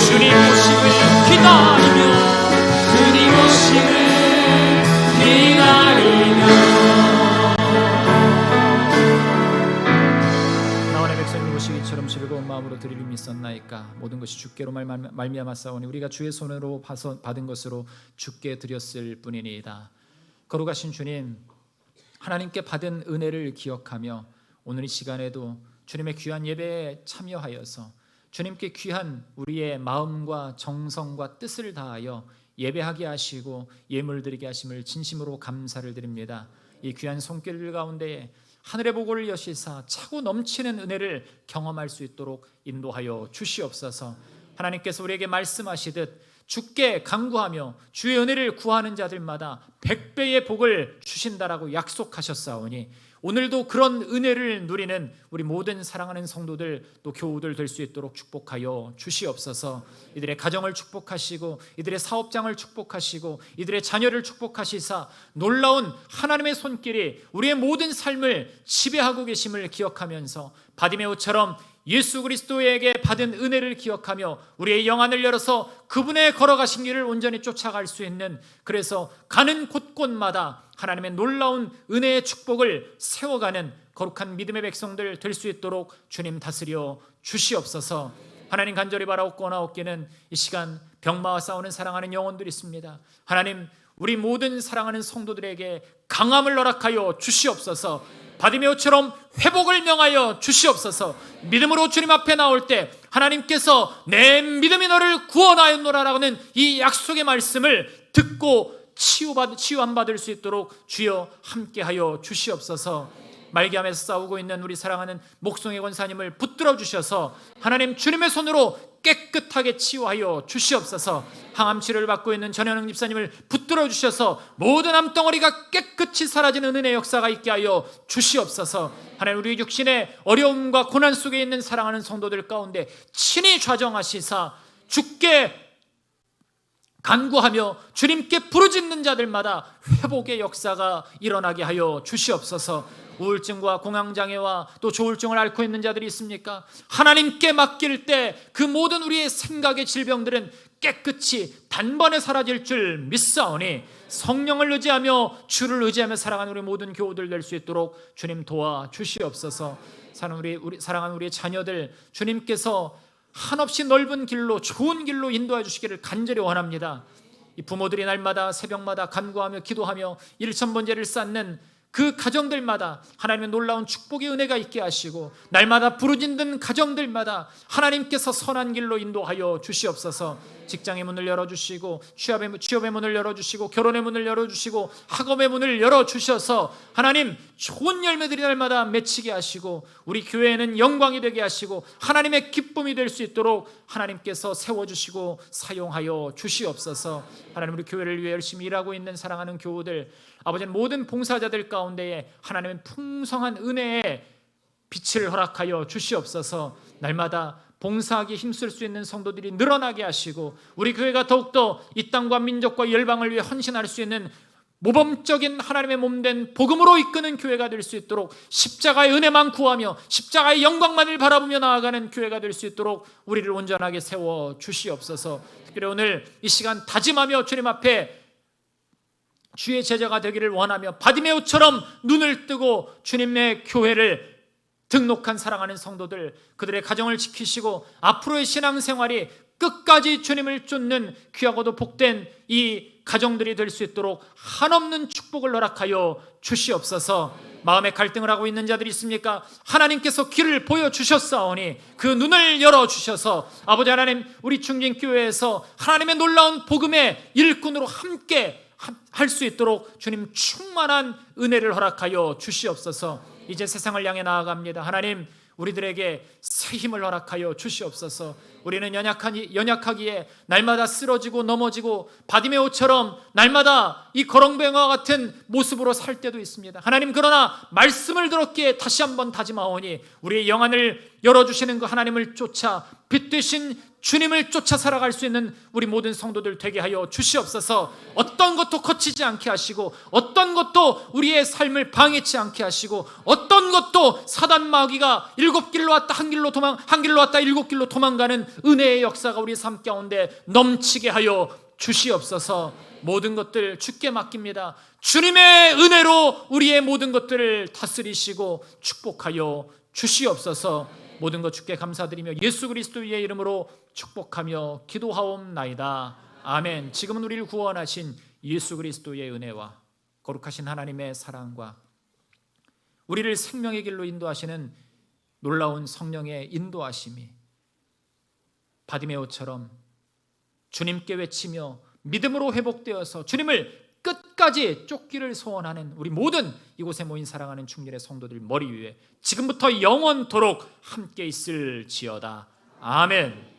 주님 오심을 기다리며 주님 오심을 기다리며 나원의 백성을 오시기처럼 즐거운 마음으로 드리를 믿었나이까. 모든 것이 주께로 말미암아 싸우니 우리가 주의 손으로 받은 것으로 주께 드렸을 뿐이니이다. 거룩하신 주님, 하나님께 받은 은혜를 기억하며 오늘 이 시간에도 주님의 귀한 예배에 참여하여서 주님께 귀한 우리의 마음과 정성과 뜻을 다하여 예배하게 하시고 예물 드리게 하심을 진심으로 감사를 드립니다. 이 귀한 손길 가운데에 하늘의 보고를 여시사 차고 넘치는 은혜를 경험할 수 있도록 인도하여 주시옵소서. 하나님께서 우리에게 말씀하시듯 주께 간구하며 주의 은혜를 구하는 자들마다 100배의 복을 주신다라고 약속하셨사오니 오늘도 그런 은혜를 누리는 우리 모든 사랑하는 성도들 또 교우들 될 수 있도록 축복하여 주시옵소서. 이들의 가정을 축복하시고 이들의 사업장을 축복하시고 이들의 자녀를 축복하시사 놀라운 하나님의 손길이 우리의 모든 삶을 지배하고 계심을 기억하면서 바디메오처럼 예수 그리스도에게 받은 은혜를 기억하며 우리의 영안을 열어서 그분의 걸어가신 길을 온전히 쫓아갈 수 있는, 그래서 가는 곳곳마다 하나님의 놀라운 은혜의 축복을 세워가는 거룩한 믿음의 백성들 될 수 있도록 주님 다스려 주시옵소서. 하나님 간절히 바라옵고나옵기는 이 시간 병마와 싸우는 사랑하는 영혼들이 있습니다. 하나님 우리 모든 사랑하는 성도들에게 강함을 허락하여 주시옵소서. 바디메오처럼 회복을 명하여 주시옵소서. 믿음으로 주님 앞에 나올 때 하나님께서 내 믿음이 너를 구원하였노라라는 이 약속의 말씀을 듣고 치유함 받을 수 있도록 주여 함께하여 주시옵소서. 말기암에서 싸우고 있는 우리 사랑하는 목송의 권사님을 붙들어 주셔서 하나님 주님의 손으로 깨끗하게 치유하여 주시옵소서. 항암 치료를 받고 있는 전현웅 집사님을 붙들어 주셔서 모든 암덩어리가 깨끗이 사라지는 은혜의 역사가 있게 하여 주시옵소서. 하나님 우리 육신의 어려움과 고난 속에 있는 사랑하는 성도들 가운데 친히 좌정하시사 주께 간구하며 주님께 부르짖는 자들마다 회복의 역사가 일어나게 하여 주시옵소서. 우울증과 공황장애와 또 조울증을 앓고 있는 자들이 있습니까? 하나님께 맡길 때 그 모든 우리의 생각의 질병들은 깨끗이 단번에 사라질 줄 믿사오니 성령을 의지하며 주를 의지하며 살아가는 우리 모든 교우들 될 수 있도록 주님 도와 주시옵소서. 사랑하는 우리의 자녀들 주님께서 한없이 넓은 길로 좋은 길로 인도해 주시기를 간절히 원합니다. 이 부모들이 날마다 새벽마다 간구하며 기도하며 일천번제를 쌓는 그 가정들마다 하나님의 놀라운 축복의 은혜가 있게 하시고 날마다 부르짖는 가정들마다 하나님께서 선한 길로 인도하여 주시옵소서. 직장의 문을 열어주시고 취업의 문을 열어주시고 결혼의 문을 열어주시고 학업의 문을 열어주셔서 하나님 좋은 열매들이 날마다 맺히게 하시고 우리 교회에는 영광이 되게 하시고 하나님의 기쁨이 될 수 있도록 하나님께서 세워주시고 사용하여 주시옵소서. 하나님 우리 교회를 위해 열심히 일하고 있는 사랑하는 교우들, 아버지는 모든 봉사자들 가운데에 하나님의 풍성한 은혜의 빛을 허락하여 주시옵소서. 날마다 봉사하기 힘쓸 수 있는 성도들이 늘어나게 하시고 우리 교회가 더욱더 이 땅과 민족과 열방을 위해 헌신할 수 있는 모범적인 하나님의 몸된 복음으로 이끄는 교회가 될 수 있도록 십자가의 은혜만 구하며 십자가의 영광만을 바라보며 나아가는 교회가 될 수 있도록 우리를 온전하게 세워 주시옵소서. 특별히 오늘 이 시간 다짐하며 주님 앞에 주의 제자가 되기를 원하며 바디메오처럼 눈을 뜨고 주님의 교회를 등록한 사랑하는 성도들, 그들의 가정을 지키시고 앞으로의 신앙생활이 끝까지 주님을 쫓는 귀하고도 복된 이 가정들이 될 수 있도록 한없는 축복을 허락하여 주시옵소서. 마음에 갈등을 하고 있는 자들이 있습니까? 하나님께서 길을 보여주셨사오니 그 눈을 열어주셔서 아버지 하나님 우리 중진교회에서 하나님의 놀라운 복음의 일꾼으로 함께 할 수 있도록 주님 충만한 은혜를 허락하여 주시옵소서. 이제 세상을 향해 나아갑니다. 하나님 우리들에게 새 힘을 허락하여 주시옵소서. 우리는 연약하기에 날마다 쓰러지고 넘어지고 바디메오처럼 날마다 이 거렁뱅이와 같은 모습으로 살 때도 있습니다. 하나님 그러나 말씀을 들었기에 다시 한번 다짐하오니 우리의 영안을 열어주시는 그 하나님을 쫓아 빛 되신 주님을 쫓아 살아갈 수 있는 우리 모든 성도들 되게 하여 주시옵소서. 어떤 것도 거치지 않게 하시고, 어떤 것도 우리의 삶을 방해치 않게 하시고, 어떤 것도 사단 마귀가 7길로 왔다 한 길로 왔다 7길로 도망가는 은혜의 역사가 우리 삶 가운데 넘치게 하여 주시옵소서. 모든 것들 주께 맡깁니다. 주님의 은혜로 우리의 모든 것들을 다스리시고 축복하여 주시옵소서. 모든 것 주께 감사드리며 예수 그리스도의 이름으로 축복하며 기도하옵나이다. 아멘. 지금은 우리를 구원하신 예수 그리스도의 은혜와 거룩하신 하나님의 사랑과 우리를 생명의 길로 인도하시는 놀라운 성령의 인도하심이 바디메오처럼 주님께 외치며 믿음으로 회복되어서 주님을 끝까지 쫓기를 소원하는 우리 모든 이곳에 모인 사랑하는 충렬의 성도들 머리 위에 지금부터 영원토록 함께 있을지어다. 아멘.